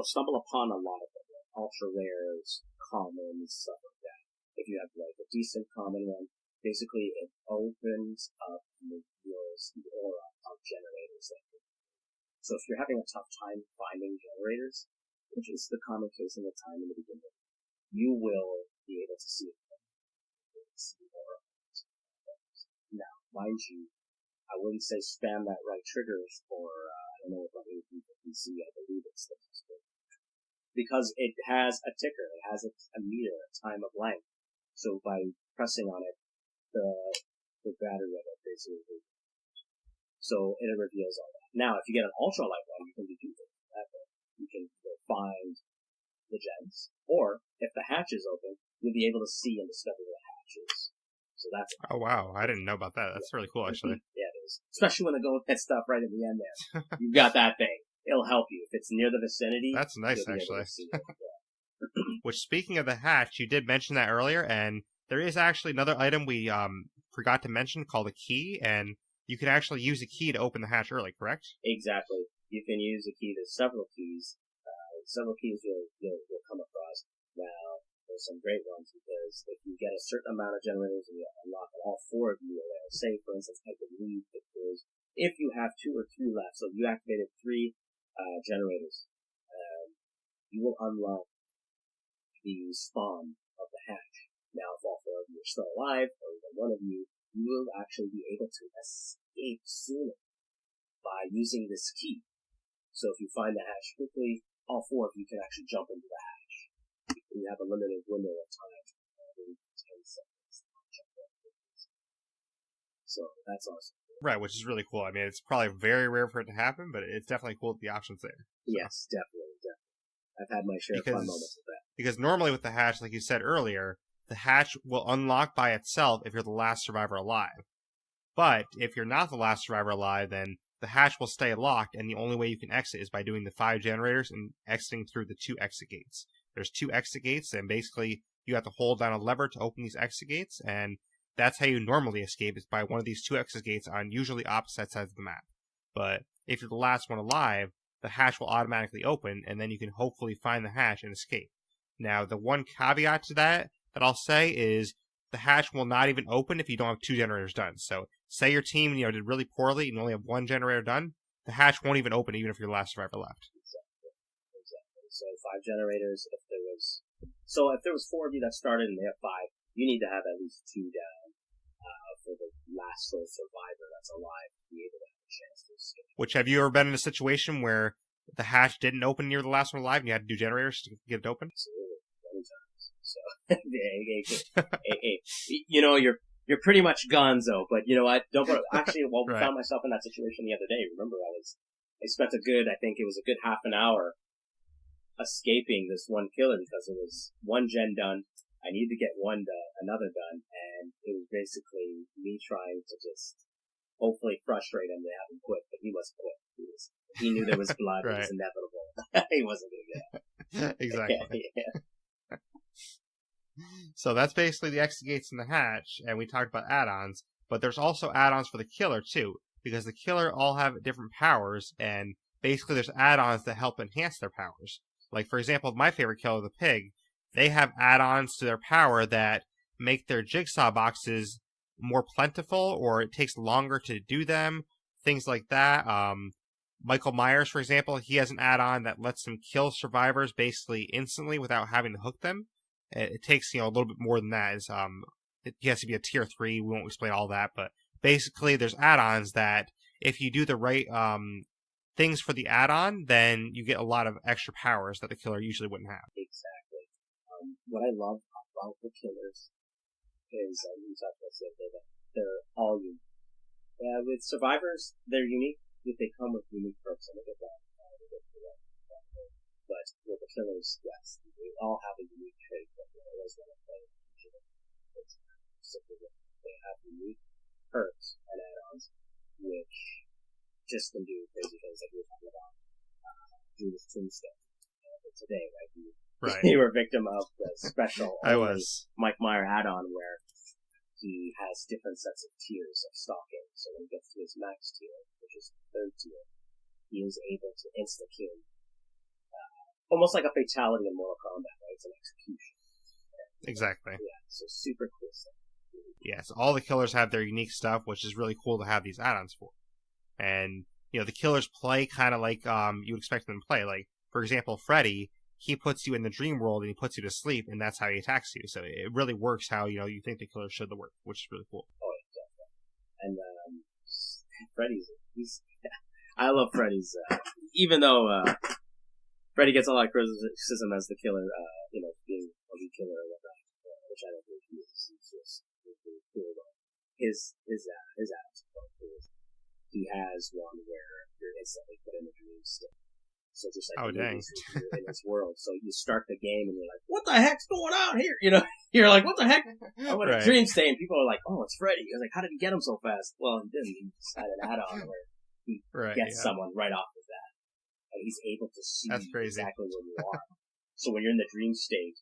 stumble upon a lot of them, like ultra rares, commons, stuff like that. If you have like a decent common one, basically it opens up and reveals the aura of generators. So if you're having a tough time finding generators, which is the common case in the time in the beginning, you will be able to see it. Now, mind you, I wouldn't say spam that right triggers for, I don't know about anything for PC, I believe it's the possible. Because it has a ticker, it has a meter, a time of length. So by pressing on it, the battery of it basically. So it reveals all that. Now, if you get an ultralight one, you can do two things. You can find the gems, or if the hatch is open, you'll be able to see and discover the hatches. So that's it. Oh wow, I didn't know about that. That's really cool, actually. Yeah, it is. Especially when they go hit stuff right at the end there. You've got that thing. It'll help you. If it's near the vicinity, that's nice, actually. Yeah. Which, speaking of the hatch, you did mention that earlier, and there is actually another item we forgot to mention called a key, and you can actually use a key to open the hatch early, correct? Exactly. You can use a key. There's several keys. Several keys you'll come across. Now, there's some great ones, because if you get a certain amount of generators and you unlock all four of you, say, for instance, I believe that there's, if you have 2 or 3 left, so you activated 3 generators, you will unlock the spawn of the hatch. Now, if all 4 of you are still alive, or even one of you, you will actually be able to escape sooner by using this key. So if you find the hatch quickly, all 4 of you can actually jump into the hatch. You have a limited window of time, 10 seconds. So that's awesome. Right, which is really cool. I mean, it's probably very rare for it to happen, but it's definitely cool that the option's there. So. Yes, definitely. I've had my share of fun moments with that. Because normally with the hatch, like you said earlier, the hatch will unlock by itself if you're the last survivor alive. But if you're not the last survivor alive, then the hatch will stay locked, and the only way you can exit is by doing the 5 generators and exiting through the 2 exit gates. There's 2 exit gates, and basically you have to hold down a lever to open these exit gates, and that's how you normally escape, is by one of these 2 exit gates on usually opposite sides of the map. But if you're the last one alive, the hatch will automatically open, and then you can hopefully find the hatch and escape. Now, the one caveat to that I'll say is the hatch will not even open if you don't have 2 generators done. So, say your team, did really poorly and you only have 1 generator done, the hatch won't even open even if you're the last survivor left. Exactly. So 5 generators. If there was 4 of you that started and they have 5, you need to have at least 2 down for the last sole survivor that's alive to be able to have a chance to escape. Which, have you ever been in a situation where the hatch didn't open near the last one alive and you had to do generators to get it open? Absolutely, many times. So, you're pretty much gonzo. But you know what? Actually, we right. found myself in that situation the other day. Remember, I spent a good half an hour escaping this one killer because it was 1 gen done. I needed to get another done, and it was basically me trying to just hopefully frustrate him to have him quit, but he wasn't quit. He knew there was blood. right. It was inevitable. He wasn't going to get it. Exactly. Yeah. So that's basically the exit gates in the hatch, and we talked about add-ons, but there's also add-ons for the killer too, because the killer all have different powers, and basically there's add-ons that help enhance their powers. Like, for example, my favorite killer, the pig, they have add-ons to their power that make their jigsaw boxes more plentiful, or it takes longer to do them, things like that. Michael Myers, for example, he has an add-on that lets him kill survivors basically instantly without having to hook them. It takes, a little bit more than that. He has to be a tier 3. We won't explain all that, but basically there's add-ons that if you do the right things for the add-on, then you get a lot of extra powers that the killer usually wouldn't have. Exactly. What I love about the killers is, we talked about this, that they're all unique. With survivors, they're unique. They come with unique perks, and we'll get that. But with the killers, yes, they all have a unique trait that they always want to play each of them. They have unique perks and add-ons, which just can do crazy things like we were talking about. Judas Tombstone today, right? Right. You were a victim of the special I was. Mike Meyer add-on where he has different sets of tiers of stalking. So when he gets to his max tier, which is the 3rd tier, he is able to insta-kill. Almost like a fatality in Mortal Kombat, right? It's an execution. Exactly. Yeah, so super cool stuff. Yeah, so all the killers have their unique stuff, which is really cool to have these add-ons for. And, the killers play kind of like you would expect them to play. Like, for example, Freddy, he puts you in the dream world and he puts you to sleep, and that's how he attacks you. So it really works how, you think the killer should work, which is really cool. Oh, yeah, definitely. And I love Freddy's, even though Freddy gets a lot of criticism as the killer, being a weak killer or whatnot, which I don't think he is. He's just really cool. His ads are cool. He has one where you're instantly put in a dream state. So just like in this world. So you start the game and you're like, what the heck's going on here? You're like, what the heck? I went a dream state, and people are like, oh, it's Freddy. I was like, how did he get him so fast? Well, he didn't. He just had an add-on where he gets someone right off of that. And he's able to see exactly where you are. So when you're in the dream state,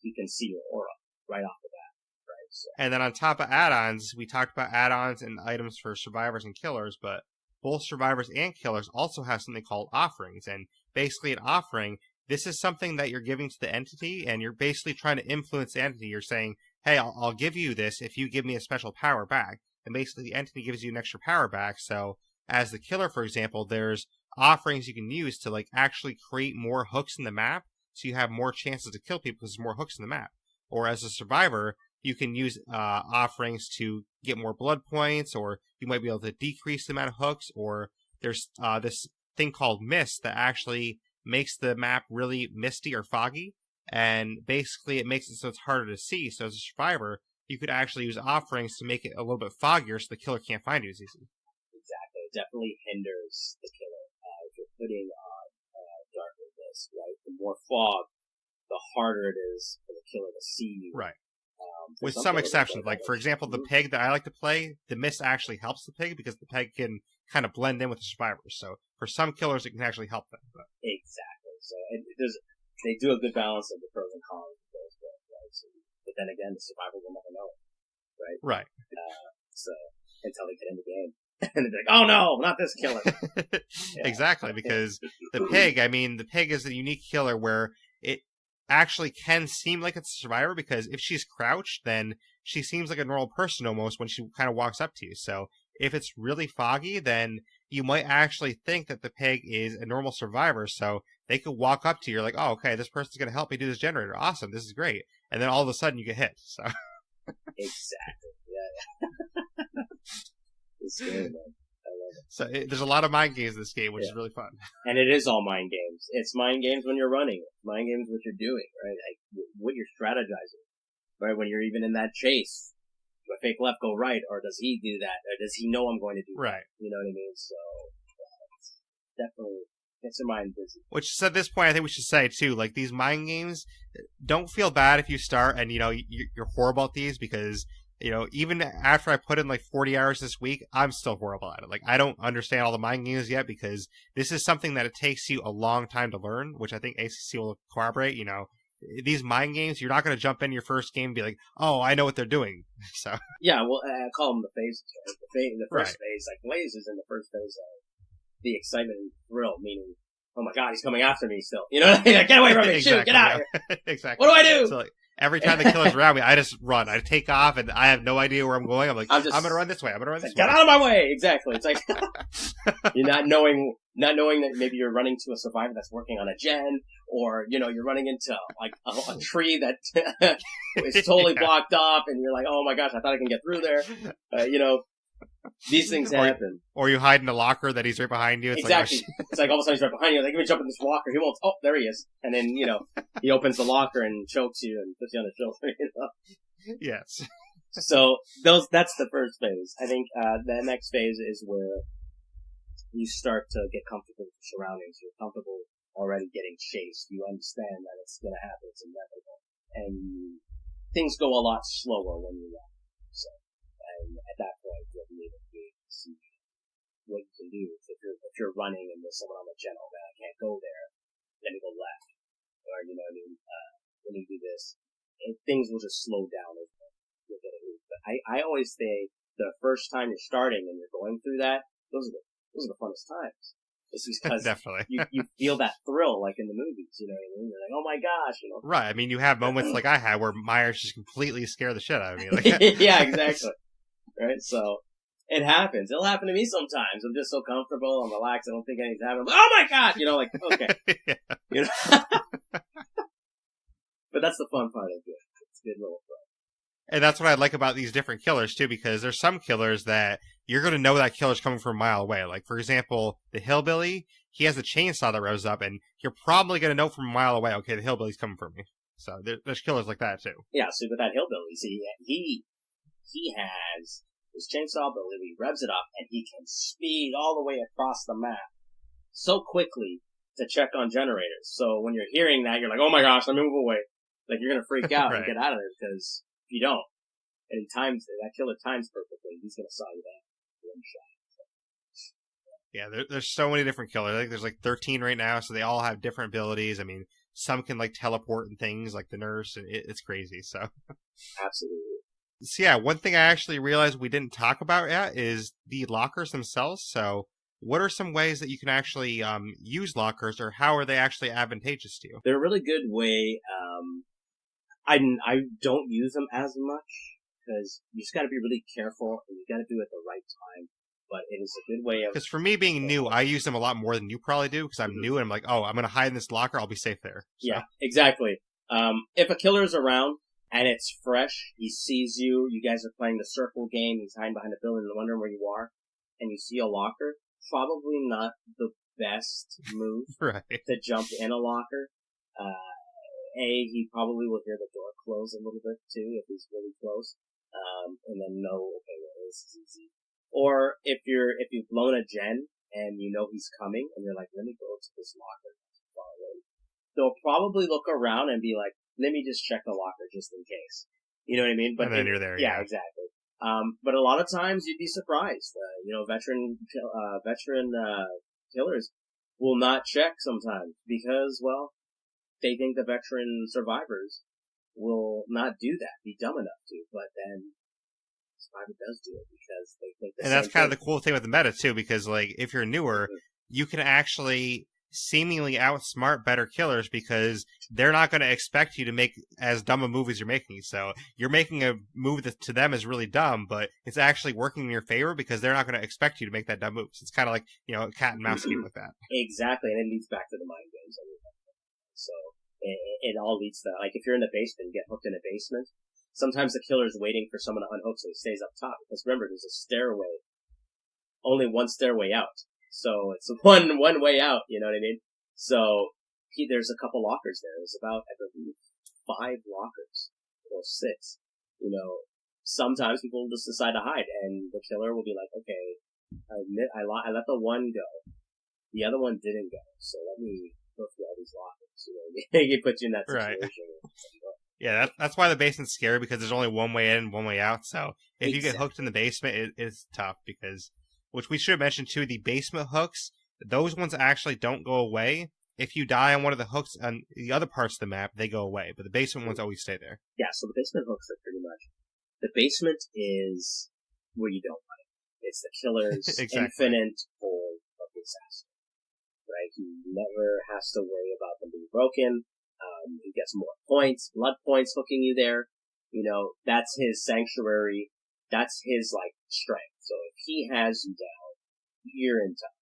he can see your aura right off the bat. Right? So. And then on top of add-ons, we talked about add-ons and items for survivors and killers, but both survivors and killers also have something called offerings. And basically an offering, this is something that you're giving to the entity, and you're basically trying to influence the entity. You're saying, hey, I'll give you this if you give me a special power back. And basically the entity gives you an extra power back. So as the killer, for example, there's offerings you can use to actually create more hooks in the map, so you have more chances to kill people because there's more hooks in the map. Or as a survivor, you can use offerings to get more blood points, or you might be able to decrease the amount of hooks, or there's this thing called mist that actually makes the map really misty or foggy, and basically it makes it so it's harder to see. So as a survivor, you could actually use offerings to make it a little bit foggier so the killer can't find you as easily. Exactly. It definitely hinders the killer. If you're putting on darkness, right? The more fog, the harder it is for the killer to see you. Right. With some exceptions, like for example, the pig that I like to play, the mist actually helps the pig because the pig can kind of blend in with the survivors. So for some killers, it can actually help them. But. Exactly. So they do a good balance of the pros and cons of those both, right? So, but then again, the survivor will never know it, right? Right. So until they get in the game, and they're like, "Oh no, not this killer." Exactly, because the pig is a unique killer where actually can seem like it's a survivor, because if she's crouched, then she seems like a normal person almost when she kind of walks up to you. So if it's really foggy, then you might actually think that the pig is a normal survivor. So they could walk up to you, you're like, oh, okay, this person's going to help me do this generator. Awesome, this is great. And then all of a sudden you get hit. So Exactly. Yeah. It's scary, man. I love it. So there's a lot of mind games in this game, which is really fun. And it is all mind games. It's mind games when you're running. It's mind games what you're doing, right? Like, what you're strategizing, right? When you're even in that chase. Do I fake left, go right, or does he do that? Or does he know I'm going to do that? You know what I mean? So, it's definitely gets your mind busy. Which, at this point, I think we should say, too, like, these mind games, don't feel bad if you start and, you're horrible at these, because even after I put in like 40 hours this week, I'm still horrible at it. Like, I don't understand all the mind games yet, because this is something that it takes you a long time to learn, which I think ACC will corroborate. These mind games, you're not going to jump in your first game and be like, oh, I know what they're doing. So yeah, well, I call them the phases. Right? The first phase, like Blaise is in the first phase of the excitement and thrill, meaning, oh my god, he's coming after me still. You know what I mean? Like, get away from me, exactly, shoot, get out of here. Exactly. What do I do? So, like, every time the killer's around me, I just run. I take off, and I have no idea where I'm going. I'm like, I'm going to run this way. I'm going to run this way. Get out of my way! Exactly. It's like, you're not knowing that maybe you're running to a survivor that's working on a gen, or, you're running into, like, a tree that is totally blocked off, and you're like, oh my gosh, I thought I can get through there. These things happen. Or you hide in a locker that he's right behind you. It's exactly. Like, oh, it's like all of a sudden he's right behind you. Like, let me jump in this locker. He won't. Oh, there he is. And then, he opens the locker and chokes you and puts you on his shoulder. Yes. So that's the first phase. I think the next phase is where you start to get comfortable with your surroundings. You're comfortable already getting chased. You understand that it's going to happen. It's inevitable. And things go a lot slower when you run. So, and at that point, you'll be able to see what you can do. If you're running and there's someone on the gen, oh man, I can't go there, let me go left. Or, let me do this. And things will just slow down as you'll get a move. But I always say the first time you're starting and you're going through that, those are the funnest times. It's because definitely you feel that thrill like in the movies, you know what I mean? You're like, oh my gosh, Right. I mean, you have moments like I had where Myers just completely scared the shit out of me. Like, yeah, exactly. Right? So, it happens. It'll happen to me sometimes. I'm just so comfortable. I'm relaxed. I don't think anything's happening. Oh my god! Okay. Yeah. But that's the fun part of it. It's a good little fun. And that's what I like about these different killers, too, because there's some killers that you're going to know that killer's coming from a mile away. Like, for example, the hillbilly, he has a chainsaw that revs up, and you're probably going to know from a mile away, okay, the hillbilly's coming for me. So there's killers like that, too. Yeah, so with that hillbilly, see, he has his chainsaw ability, he revs it up, and he can speed all the way across the map so quickly to check on generators. So when you're hearing that, you're like, oh my gosh, let me move away. Like, you're going to freak out Right. and get out of there, because if you don't, and that killer times perfectly, he's going to saw you down one shot. Yeah, there's so many different killers. I think there's like 13 right now, so they all have different abilities. I mean, some can like teleport and things, like the nurse, and it's crazy. So Absolutely. So yeah, one thing I actually realized we didn't talk about yet is the lockers themselves. So what are some ways that you can actually use lockers, or how are they actually advantageous to you? They're a really good way. I don't use them as much, because you just got to be really careful and you got to do it at the right time. But it is a good way of... Because for me being new, I use them a lot more than you probably do, because I'm new and I'm like, oh, I'm going to hide in this locker, I'll be safe there. So. Yeah, exactly. If a killer's around and it's fresh, he sees you, you guys are playing the circle game, he's hiding behind a building and wondering where you are, and you see a locker, probably not the best move Right. to jump in a locker. He probably will hear the door close a little bit too if he's really close, and then know, okay, well, this is easy. Or if you've blown a gen and you know he's coming, and you're like, let me go to this locker, they'll probably look around and be like, let me just check the locker just in case. You know what I mean? But and then you're there. Yeah, exactly. But a lot of times you'd be surprised. Veteran killers will not check sometimes because, well, they think the veteran survivors will not do that, be dumb enough to. But then survivor does do it because they think the And that's kind of the cool thing with the meta too, because like if you're newer, you can actually seemingly outsmart better killers because they're not going to expect you to make as dumb a move as you're making. So you're making a move that to them is really dumb, but it's actually working in your favor because they're not going to expect you to make that dumb move. So it's kind of like, a cat and mouse game with that. Exactly, and it leads back to the mind games. So it all leads to, like, if you're in the basement, you get hooked in a basement, sometimes the killer's waiting for someone to unhook so he stays up top. Because remember, there's a stairway, only one stairway out. So it's one way out, you know what I mean? So there's a couple lockers there. There's about, I believe, 5 lockers or 6. Sometimes people will just decide to hide, and the killer will be like, okay, I let the one go. The other one didn't go, so let me go through all these lockers. It puts you in that situation. Right. Yeah, that's why the basement's scary, because there's only one way in, one way out. So if you get hooked in the basement, it's tough because, which we should have mentioned too, the basement hooks, those ones actually don't go away. If you die on one of the hooks on the other parts of the map, they go away, but the basement ones always stay there. Yeah, so the basement hooks are pretty much, the basement is where you don't fight. It's the killer's infinite hole of disaster. Right? He never has to worry about them being broken. He gets more points, blood points hooking you there. That's his sanctuary. That's his, strength. So if he has you down, you're in tough.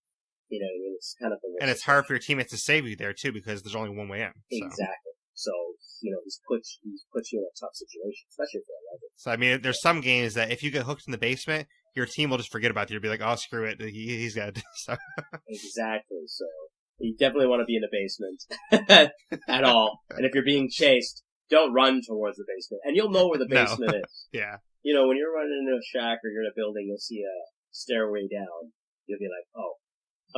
It's kind of the worst. And it's hard for your teammates to save you there, too, because there's only one way in. So. Exactly. So, he's put you in a tough situation, especially for a level. So, I mean, there's some games that if you get hooked in the basement, your team will just forget about you. You'll be like, oh, screw it. He's dead. So. Exactly. So, you definitely want to be in the basement at all. And if you're being chased, don't run towards the basement. And you'll know where the basement is. Yeah. When you're running into a shack or you're in a building, you'll see a stairway down. You'll be like, oh,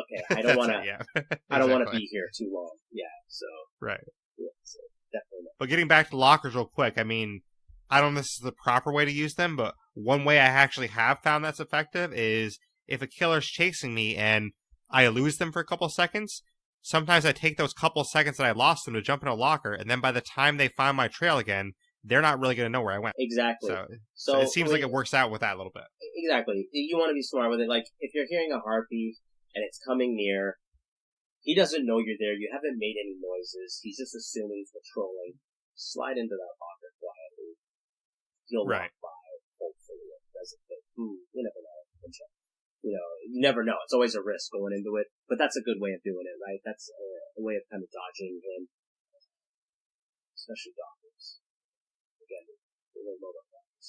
okay, I don't want to. Yeah. Exactly. I don't want to be here too long. Yeah. So. Right. Yeah. So definitely. Not. But getting back to lockers real quick, I mean, I don't know if this is the proper way to use them, but one way I actually have found that's effective is if a killer's chasing me and I lose them for a couple seconds, sometimes I take those couple seconds that I lost them to jump in a locker, and then by the time they find my trail again, they're not really going to know where I went. Exactly. So it seems like it works out with that a little bit. Exactly. You want to be smart with it. Like, if you're hearing a heartbeat and it's coming near, he doesn't know you're there, you haven't made any noises, he's just assuming he's patrolling. Slide into that locker quietly. He'll walk by, hopefully it doesn't fit. You never know. You never know. It's always a risk going into it, but that's a good way of doing it, right? That's a way of kind of dodging him, especially doctors. Again, they don't know about doctors.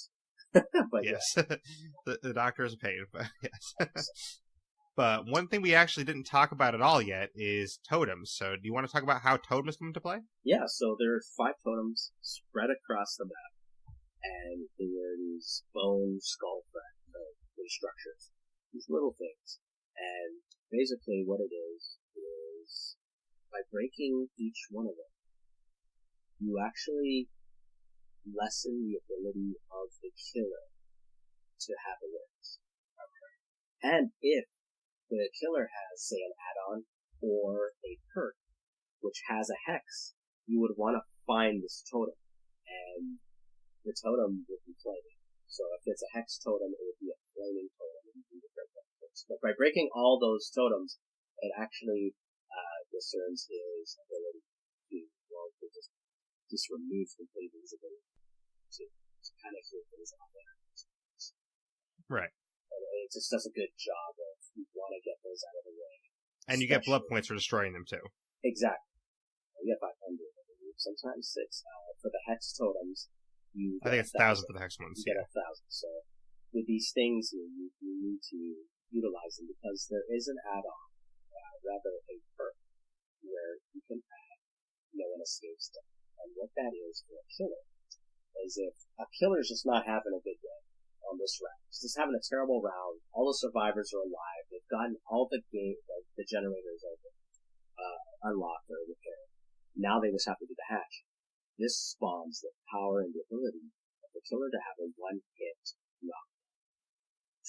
But yes, yeah. the doctor is a pain, but yes. But one thing we actually didn't talk about at all yet is totems. So do you want to talk about how totems come into play? Yeah, so there's 5 totems spread across the map, and they are these bone skull structures. These little things. And basically what it is by breaking each one of them, you actually lessen the ability of the killer to have awareness. Okay. And if the killer has, say, an add-on or a perk, which has a hex, you would want to find this totem. And the totem would be flaming. So if it's a hex totem, it would be a flaming totem. But by breaking all those totems, it actually discerns his ability to just remove completely his ability to kind of hear things out there. Right. And it just does a good job of you want to get those out of the way. And you get blood points for destroying them too. Exactly. You get 500. Sometimes 6. For the hex totems, I think it's 1,000 for the hex ones. You get 1,000. So with these things, you need to utilize them because there is an add-on, rather a perk, where you can add no one escapes death. And what that is for a killer is if a killer's just not having a good day on this round, he's just having a terrible round, all the survivors are alive, they've gotten all the generators open, unlocked or repaired. Now they just have to do the hatch. This spawns the power and the ability of the killer to have a one-hit knock.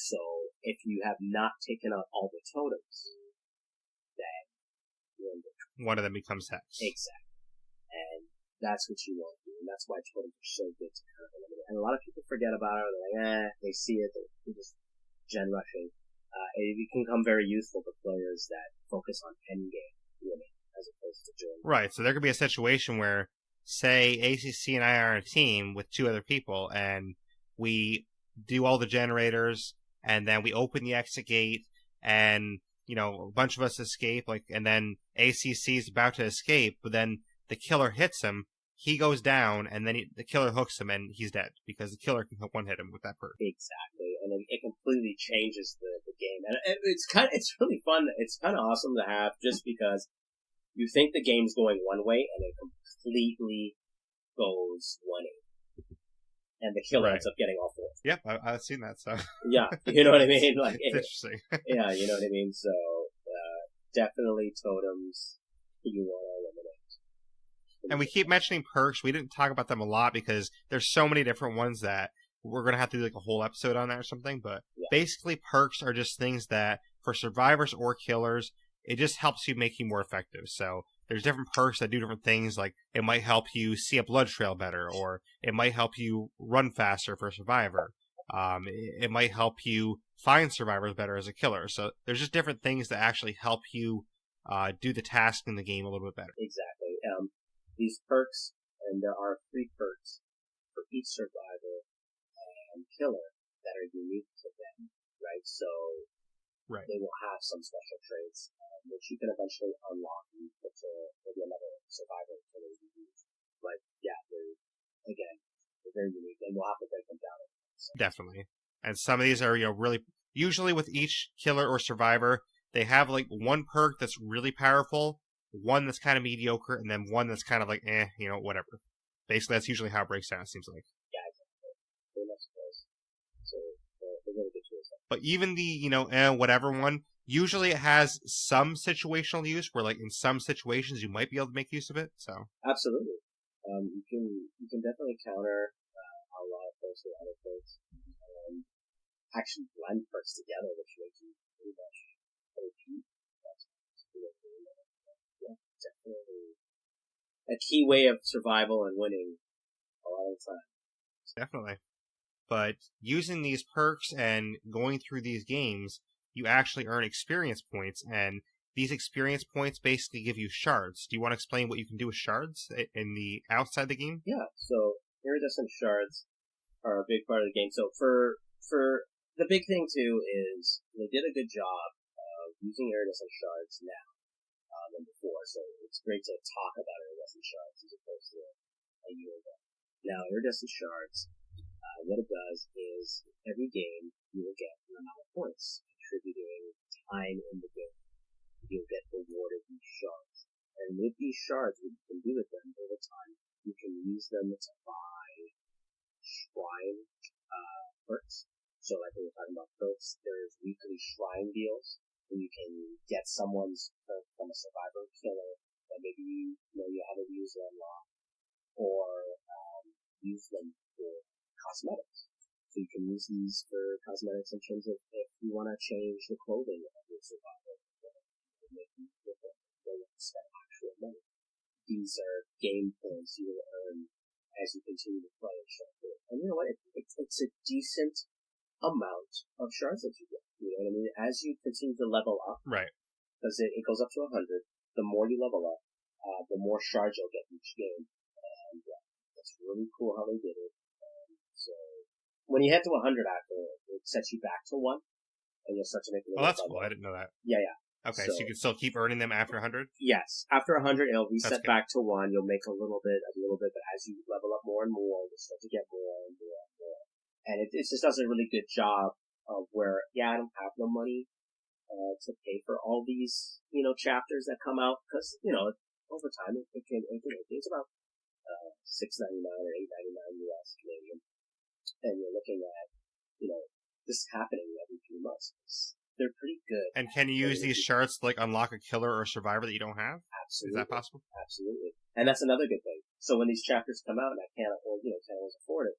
So, if you have not taken out all the totems, then you're in the one of them becomes hex. Exactly. And that's what you want to do, and that's why totems are so good to kind of eliminate. And a lot of people forget about it, they're like, they see it, they're just gen rushing. It can become very useful for players that focus on endgame. winning as opposed to joining. Right. So there could be a situation where, say, ACC and I are on a team with 2 other people, and we do all the generators, and then we open the exit gate, and a bunch of us escape. And then ACC is about to escape, but then the killer hits him. He goes down, and then the killer hooks him, and he's dead because the killer can one-hit him with that perk. Exactly, and it completely changes the game, and it's really fun. It's kind of awesome to have, just because you think the game's going one way, and it completely goes 180, and the killer ends up getting all 4. Yep, I've seen that stuff. Yeah, you know what I mean. It's interesting. Yeah, you know what I mean. So definitely totems you want to eliminate. And we keep mentioning perks. We didn't talk about them a lot because there's so many different ones that we're going to have to do like a whole episode on that or something. But basically, perks are just things that, for survivors or killers, it just helps you make you more effective. So there's different perks that do different things. Like, it might help you see a blood trail better, or it might help you run faster for a survivor. It might help you find survivors better as a killer. So there's just different things that actually help you do the task in the game a little bit better. Exactly. These perks, and there are 3 perks for each survivor and killer that are unique to them, right? So they will have some special traits, which you can eventually unlock and put to maybe another survivor or killer you use. But yeah, they're very unique, and we'll have to break them down. Definitely. And some of these are, really, usually with each killer or survivor, they have like one perk that's really powerful, one that's kind of mediocre, and then one that's kind of like, whatever. Basically, that's usually how it breaks down, it seems like. Yeah, exactly. They're not supposed. So, they're really good tools. But even the, whatever one, usually it has some situational use where, like, in some situations, you might be able to make use of it, so. Absolutely. You can definitely counter a lot of perks with other perks. Actually blend perks together, which makes you pretty much OP. Definitely a key way of survival and winning a lot of the time. Definitely. But using these perks and going through these games, you actually earn experience points, and these experience points basically give you shards. Do you want to explain what you can do with shards in the outside the game? Yeah, so iridescent shards are a big part of the game. So for the big thing too is they did a good job of using iridescent shards now than before. So it's great to talk about iridescent shards as opposed to a year ago. Now, iridescent shards, what it does is every game you will get an amount of points contributing time in the game. You'll get rewarded these shards. And with these shards, what you can do with them over time, you can use them to buy shrine perks. So like when we're talking about perks, there's weekly shrine deals where you can get someone's perk from a survivor killer that maybe you haven't used or unlocked, or use them for cosmetics. So you can use these for cosmetics in terms of if you want to change the clothing of your survivor, make them different. You don't have to spend actual money. These are game points you will earn as you continue to play and show through. And you know what? It's a decent amount of shards that you get. You know what I mean? As you continue to level up, right? Because it goes up to 100. The more you level up, the more shards you'll get each game. And it's really cool how they did it. So when you head to 100 after it sets you back to 1, and you'll start to make a little. Oh, that's cool. I didn't know that. Yeah. Okay, so you can still keep earning them after 100? Yes. After 100, it'll reset back to 1. You'll make a little bit, but as you level up more and more, you'll start to get more and more and more. And it just does a really good job of where, I don't have the money to pay for all these, chapters that come out, because, over time, it's about $6.99 or $8.99 US Canadian. And you're looking at, this happening every few months. They're pretty good. And can you use these shards to unlock a killer or a survivor that you don't have? Absolutely. Is that possible? Absolutely. And that's another good thing. So when these chapters come out and I can't always afford it,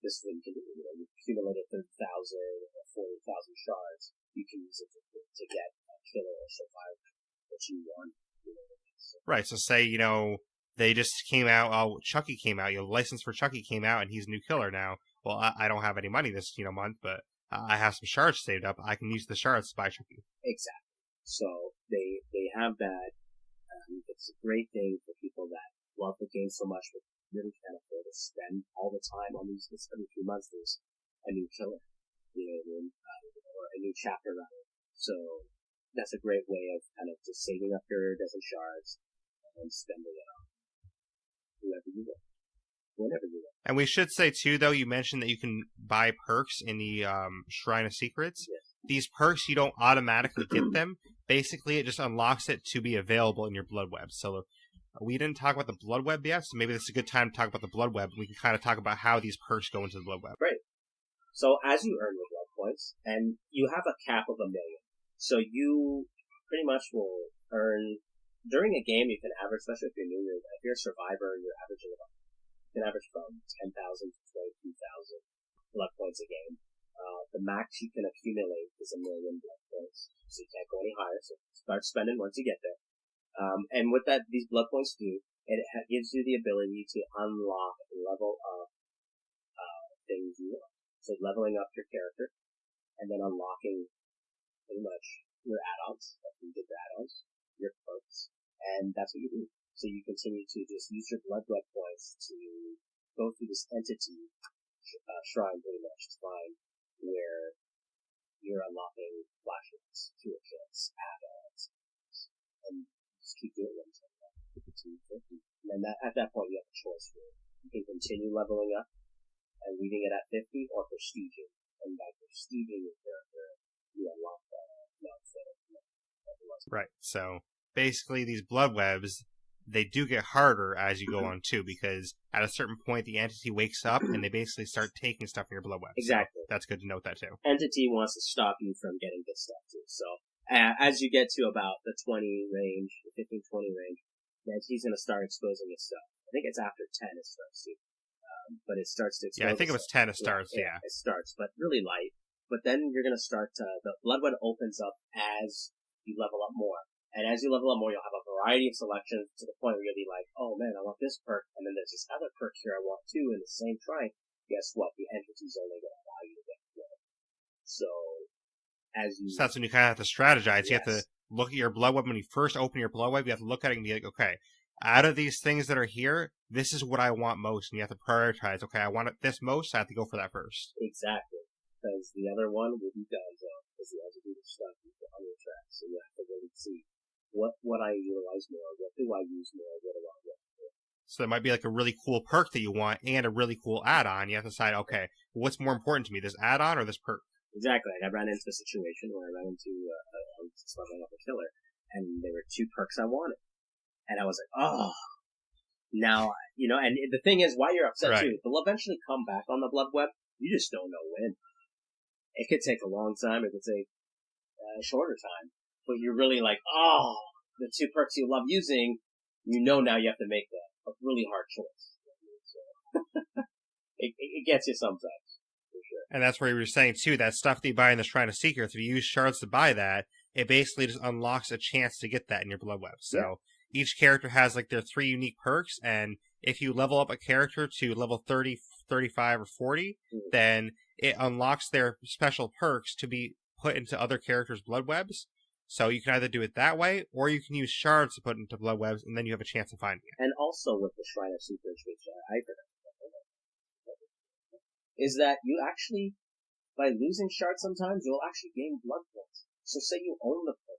this is what you can do. You accumulated 30,000 or 40,000 shards. You can use it to get a killer or survivor that you want. Right. So say, they just came out, Chucky came out, license for Chucky came out and he's a new killer now. Well, I don't have any money this, month, but I have some shards saved up. I can use the shards to buy Chucky. Exactly. So they have that. It's a great thing for people that love the game so much, but really can't afford to spend all the time on these. Every 2 months there's a new killer, you know what I mean, or a new chapter rather. So that's a great way of kind of just saving up your dozen shards and spending it on whoever you want, whenever you want. And we should say too, though, you mentioned that you can buy perks in the Shrine of Secrets. Yes. These perks, you don't automatically get them. Basically, it just unlocks it to be available in your blood web. So we didn't talk about the blood web yet, so maybe this is a good time to talk about the blood web. We can kind of talk about how these perks go into the blood web. Great. So as you earn your blood points, and you have a cap of 1 million, so you pretty much will earn, during a game you can average, especially if you're new, if you're a survivor, you're averaging about, you can average from 10,000 to 22,000 blood points a game. The max you can accumulate is 1 million blood points, so you can't go any higher, so start spending once you get there. And what these blood points do, it gives you the ability to unlock and level up things you want. So leveling up your character, and then unlocking pretty much your add-ons, like you did the add-ons, your perks, and that's what you do. So you continue to just use your blood web points to go through this entity shrine pretty much to find where you're unlocking flashlights, tool kits, add-ons, and just keep doing them until you get to 50. And then at that point you have a choice for it. You can continue leveling up and leaving it at 50, or prestiging. And by prestiging your character, you unlock the outfit. Right. So basically, these blood webs, they do get harder as you go on too, because at a certain point the entity wakes up and they basically start taking stuff from your blood web. Exactly. So that's good to note that too. Entity wants to stop you from getting this stuff too. So as you get to about the 20 range, the 15-20 range, the entity's going to start exposing its stuff. I think it's after 10 it starts to. But it starts to expose. Yeah, I think it was 10 it starts, yeah. It starts, but really light. But then you're going to start to, the blood web opens up as you level up more. And as you level up more, you'll have a variety of selections to the point where you'll be like, oh man, I want this perk, and then there's this other perk here I want too in the same shrine. Guess what? The entity's only going to allow you to get more. So, So that's when you kind of have to strategize. Yes. You have to look at your blood web. When you first open your blood web, you have to look at it and be like, okay, out of these things that are here, this is what I want most. And you have to prioritize, okay, I want it this most, so I have to go for that first. Exactly. Because the other one will be done, because the other stuff on your track. So you have to really see what I utilize more, what do I use more, what do I want more. So there might be like a really cool perk that you want and a really cool add-on. You have to decide, okay, what's more important to me, this add-on or this perk? Exactly. Like I ran into a situation where I ran into I was just leveling up a killer, and there were 2 perks I wanted. And I was like, oh, now, and the thing is, why you're upset too, they'll eventually come back on the blood web. You just don't know when. It could take a long time. It could take a shorter time. But you're really like, oh, the 2 perks you love using, now you have to make a really hard choice. So it gets you sometimes, for sure. And that's where you were saying, too, that stuff that you buy in the Shrine of Secrets, if you use shards to buy that, it basically just unlocks a chance to get that in your blood web. So each character has like their 3 unique perks, and if you level up a character to level 30, 35, or 40, then it unlocks their special perks to be put into other characters' blood webs. So you can either do it that way, or you can use shards to put into blood webs, and then you have a chance of finding it. And also with the Shrine of Secrets, which I forgot, is that you actually, by losing shards sometimes, you'll actually gain blood points. So say you own the perk,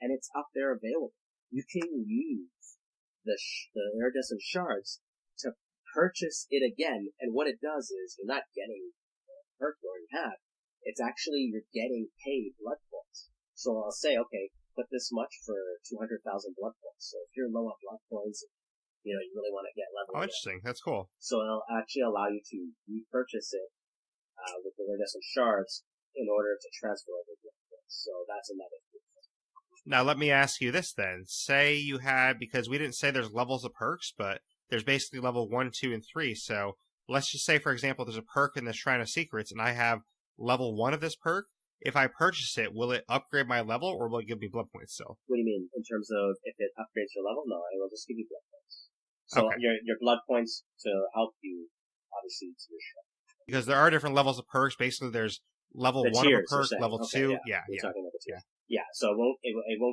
and it's up there available. You can use the iridescent shards to purchase it again, and what it does is you're not getting the perk you already have. It's actually you're getting paid blood points. So I'll say, okay, put this much for 200,000 blood points. So if you're low on blood points, you really want to get leveled. Oh, interesting. That's cool. So it'll actually allow you to repurchase it with the iridescent shards in order to transfer over blood points. So that's another thing. Now, let me ask you this then. Say you had, because we didn't say there's levels of perks, but there's basically level 1, 2, and 3. So let's just say, for example, there's a perk in the Shrine of Secrets, and I have level 1 of this perk. If I purchase it, will it upgrade my level, or will it give me blood points still? What do you mean? In terms of if it upgrades your level? No, it will just give you blood points. So okay. your blood points to help you, obviously, to your shrine. Because there are different levels of perks. Basically, there's level 1 of a perk, level 2. Yeah. Talking about the tiers. Yeah, so it won't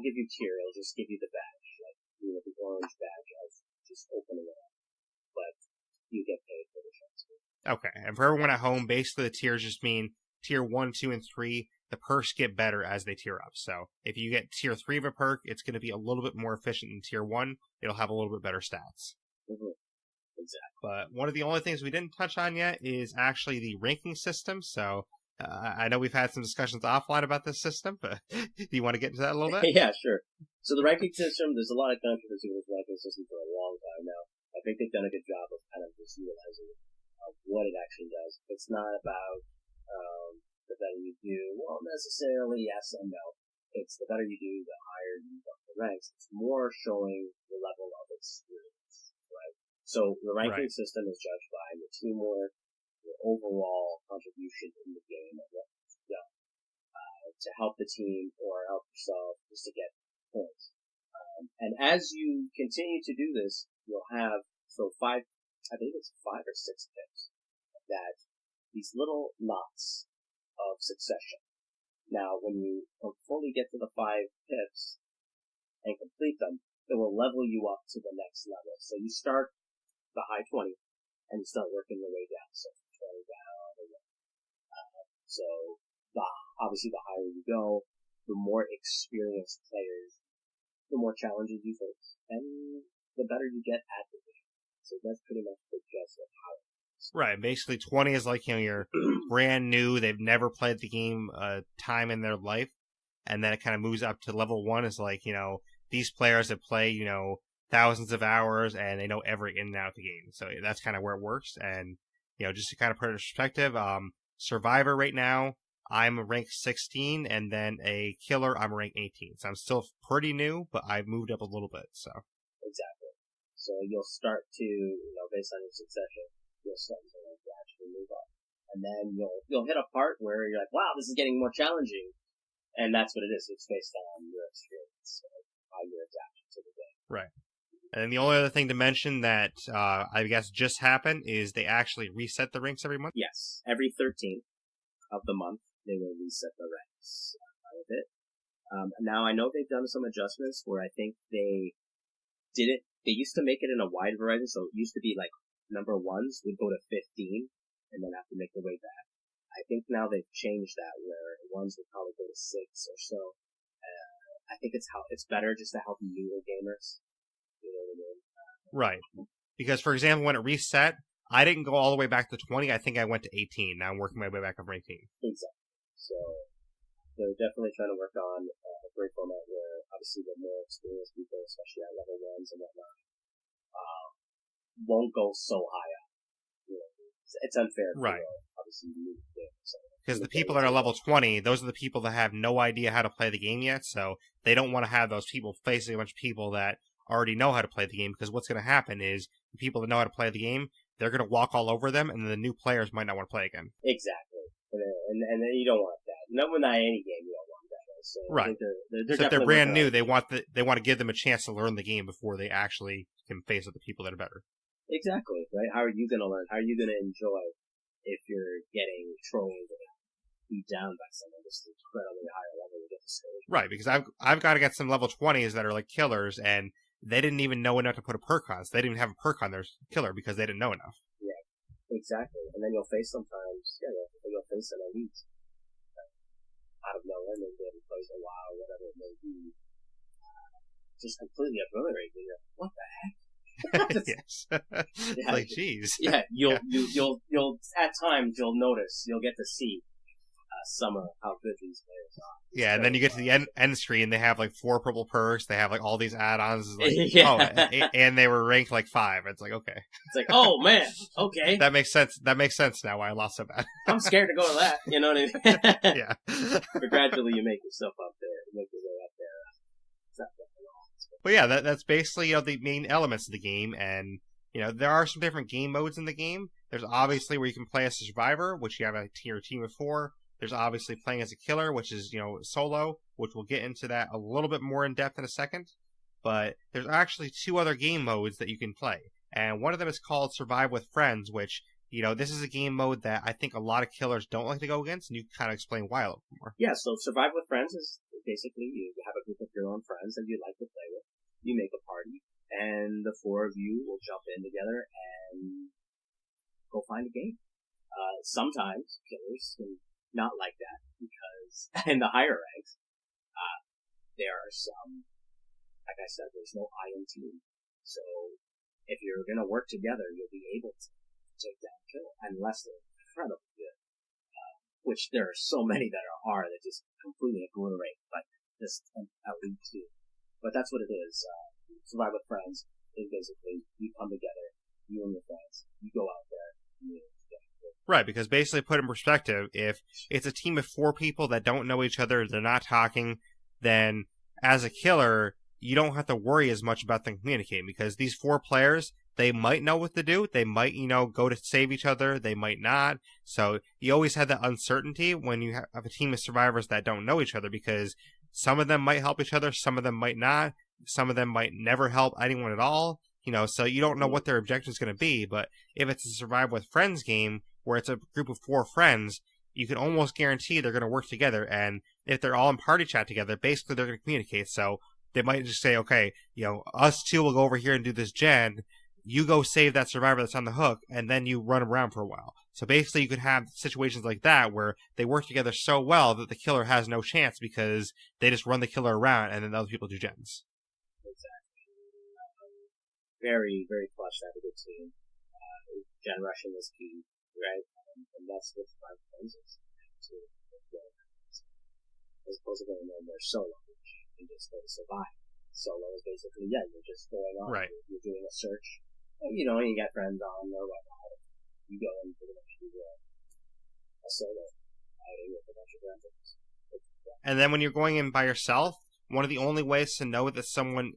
give you tier. It'll just give you the badge, like the orange badge of just opening it up. But you get paid for the transfer. Okay, and for everyone at home, basically the tiers just mean tier 1, 2, and 3. The perks get better as they tier up. So if you get tier 3 of a perk, it's going to be a little bit more efficient than tier 1. It'll have a little bit better stats. Mm-hmm. Exactly. But one of the only things we didn't touch on yet is actually the ranking system. So I know we've had some discussions offline about this system, but do you want to get into that a little bit? Yeah, sure. So the ranking system, there's a lot of controversy with this ranking system for a long time now. I think they've done a good job of kind of just utilizing what it actually does. It's not about the better you do, well, necessarily yes and no. It's the better you do, the higher you go the ranks. It's more showing the level of experience, right? So the ranking system is judged by your teamwork, your overall contribution in the game, and what you've done to help the team or help yourself just to get points. And as you continue to do this, you'll have I think it's 5 or 6 tips that these little knots of succession. Now, when you fully get to the 5 tips and complete them, it will level you up to the next level. So you start the high 20 and you start working your way down. So 20 down. So obviously the higher you go, the more experienced players, the more challenges you face, and the better you get at the game. So that's pretty much the gist of how it works. Right. Basically, 20 is like, you're brand new. They've never played the game a time in their life. And then it kind of moves up to level 1 is like, these players have played, thousands of hours and they know every in and out of the game. So that's kind of where it works. And, just to kind of put it in perspective, Survivor right now, I'm rank 16, and then a killer, I'm rank 18. So I'm still pretty new, but I've moved up a little bit. So exactly. So you'll start to, based on your succession, you'll start to gradually move up, and then you'll hit a part where you're like, wow, this is getting more challenging, and that's what it is. It's based on your experience, how you're adapting to the game. Right. And the only other thing to mention that I guess just happened is they actually reset the ranks every month. Yes, every 13th of the month they will reset the ranks a bit. Now I know they've done some adjustments where I think they did it. They used to make it in a wide variety, so it used to be like number 1s would go to 15 and then have to make their way back. I think now they've changed that where 1s would probably go to 6 or so. I think it's better just to help newer gamers. You know what I mean? Right. Because, for example, when it reset, I didn't go all the way back to 20. I think I went to 18. Now I'm working my way back up 18. Exactly. So they're definitely trying to work on a great format where obviously the more experienced people, especially at level 1s and whatnot, won't go so high up. It's unfair. Right. Obviously, new gamers. Because the people that are level 20, those are the people that have no idea how to play the game yet, so they don't want to have those people facing a bunch of people that already know how to play the game, because what's going to happen is the people that know how to play the game, they're going to walk all over them, and the new players might not want to play again. Exactly. And you don't want that. Not any game you don't want that. So right. So if they're brand new, they want to give them a chance to learn the game before they actually can face other people that are better. Exactly. Right? How are you going to learn? How are you going to enjoy if you're getting trolled or beat down by someone just incredibly higher level to get discouraged? Right, because I've got to get some level 20s that are like killers, and they didn't even know enough to put a perk on. So they didn't even have a perk on their killer because they didn't know enough. Yeah, exactly. And then you'll face sometimes, you'll face an elite out of nowhere, maybe they haven't played a while, whatever it may be, just completely obliterated. You're like, what the heck? Yes. Like, geez. Yeah, you'll at times you'll notice, you'll get to see some of how good these players are. Yeah, and then you get to the end screen, and they have like 4 purple perks. They have like all these add-ons. Like, and they were ranked like 5. It's like, okay. It's like, oh man, okay. That makes sense. That makes sense now why I lost so bad. I'm scared to go to that. You know what I mean? Yeah. But gradually you make yourself up there. You make your way up there. It's not that long. But yeah, that's basically the main elements of the game, and there are some different game modes in the game. There's obviously where you can play as a survivor, which you have a team of 4. There's obviously playing as a killer, which is, solo, which we'll get into that a little bit more in depth in a second. But there's actually 2 other game modes that you can play. And one of them is called Survive with Friends, which, this is a game mode that I think a lot of killers don't like to go against, and you can kind of explain why a little more. Yeah, so Survive with Friends is basically you have a group of your own friends that you like to play with. You make a party, and the four of you will jump in together and go find a game. Sometimes killers can not like that because in the higher ranks, there are some, like I said, there's no I in team. So if you're going to work together, you'll be able to take down kill unless they're incredibly good. Which there are so many that are that just completely obliterate like this elite team. But that's what it is. Survive with Friends is basically you come together, you and your friends, you go out there, you get it. Right, because basically put in perspective, if it's a team of 4 people that don't know each other, they're not talking, then as a killer, you don't have to worry as much about them communicating, because these 4 players, they might know what to do, they might, go to save each other, they might not, so you always have that uncertainty when you have a team of survivors that don't know each other, because some of them might help each other, some of them might not, some of them might never help anyone at all, so you don't know what their objective is going to be, but if it's a Survive with Friends game, where it's a group of 4 friends, you can almost guarantee they're going to work together, and if they're all in party chat together, basically they're going to communicate, so they might just say, okay, us 2 will go over here and do this gen, you go save that survivor that's on the hook, and then you run around for a while. So basically you could have situations like that where they work together so well that the killer has no chance because they just run the killer around and then other people do gens. Exactly. Very, very clutch to have a good team. Gen rushing is key, right? And that's what Survive Friends is. As opposed to going in there solo, which you just go to survive. Solo is basically, you're just going on. Right. You're doing a search. And, you get friends on or whatnot. You go and pretty much do a solo outing with a bunch of friends. And then when you're going in by yourself, one of the only ways to know that someone,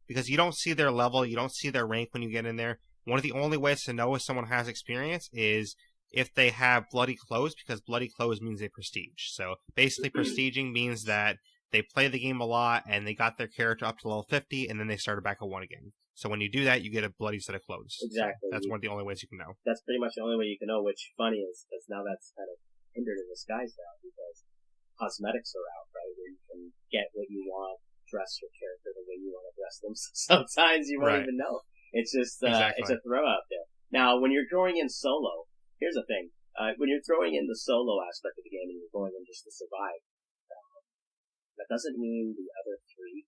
because you don't see their level, you don't see their rank when you get in there, one of the only ways to know if someone has experience is if they have bloody clothes, because bloody clothes means they prestige. So basically prestiging means that they play the game a lot and they got their character up to level 50 and then they started back at 1 again. So when you do that, you get a bloody set of clothes. Exactly. So that's one of the only ways you can know. That's pretty much the only way you can know, which funny is because now that's kind of hindered in disguise now because cosmetics are out, right? Where you can get what you want, dress your character the way you want to dress them. Sometimes you won't even know. It's just, It's a throw out there. Now, when you're throwing in solo, here's the thing. When you're throwing in the solo aspect of the game and you're going in just to survive, that doesn't mean the other 3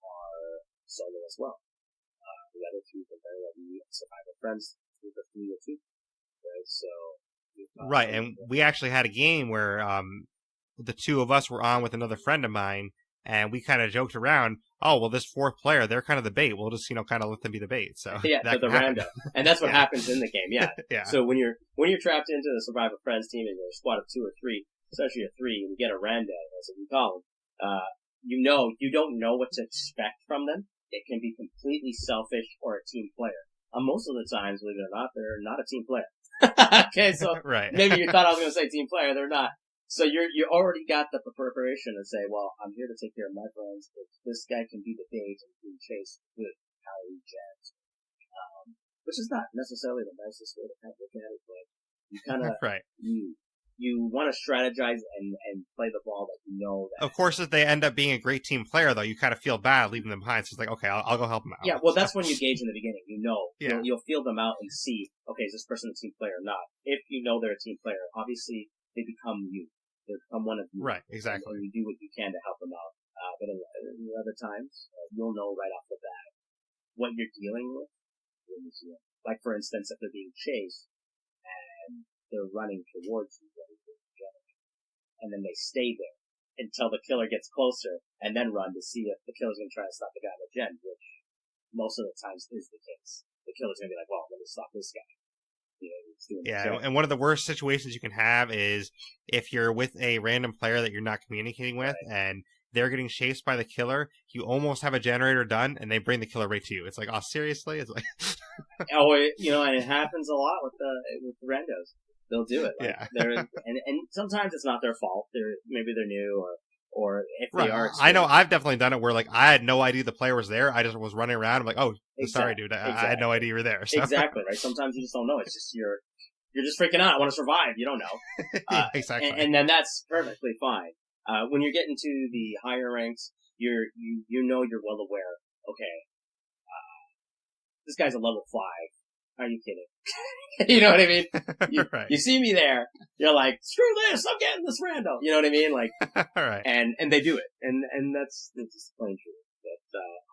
are solo as well. The other 3 can very well be Survive with Friends, group of 3 or 2. Right? So, right, and we actually had a game where the 2 of us were on with another friend of mine, and we kind of joked around, oh, well, this 4th player, they're kind of the bait. We'll just, kind of let them be the bait. So yeah, that the rando. And that's what happens in the game, yeah. Yeah. So when you're trapped into the Survive with Friends team and you're a squad of 2 or 3, especially a 3, and you get a rando, as we call them, you don't know what to expect from them. It can be completely selfish or a team player. Most of the times, believe it or not, they're not a team player. Okay, so right. Maybe you thought I was going to say team player, they're not. So you already got the preparation to say, well, I'm here to take care of my friends. If this guy can be the bait and be chased with Cali Jets, which is not necessarily the nicest way to kind of look at it, but you kind of right. You want to strategize and play the ball that you know that. Of course, if they end up being a great team player, though, you kind of feel bad leaving them behind. So it's like, okay, I'll go help them out. Yeah, well, that's when you gauge in the beginning. Yeah. You'll feel them out and see, okay, is this person a team player or not? If you know they're a team player, obviously they become you. They become one of you. Right, exactly. And you do what you can to help them out. But in other times, you'll know right off the bat what you're dealing with. Like, for instance, if they're being chased and they're running towards you, and then they stay there until the killer gets closer and then run to see if the killer's going to try to stop the guy with gen, which most of the times is the case. The killer's going to be like, well, let me stop this guy. Yeah, and one of the worst situations you can have is if you're with a random player that you're not communicating with, and they're getting chased by the killer, you almost have a generator done, and they bring the killer right to you. It's like, oh, seriously? It's like, and it happens a lot with the randos. They'll do it. And sometimes it's not their fault. Maybe they're new, or if they are. I know I've definitely done it where I had no idea the player was there. I just was running around. I'm like, oh, sorry, dude. I had no idea you were there. So. Exactly, right? Sometimes you just don't know. It's just you're just freaking out. I want to survive. You don't know. Exactly. And then that's perfectly fine. When you're getting to the higher ranks, you know you're well aware. Okay, this guy's a level 5. Are you kidding? You know what I mean? Right. You see me there, you're like, screw this, I'm getting this rando. You know what I mean? Like, Right. And they do it, and that's just plain true.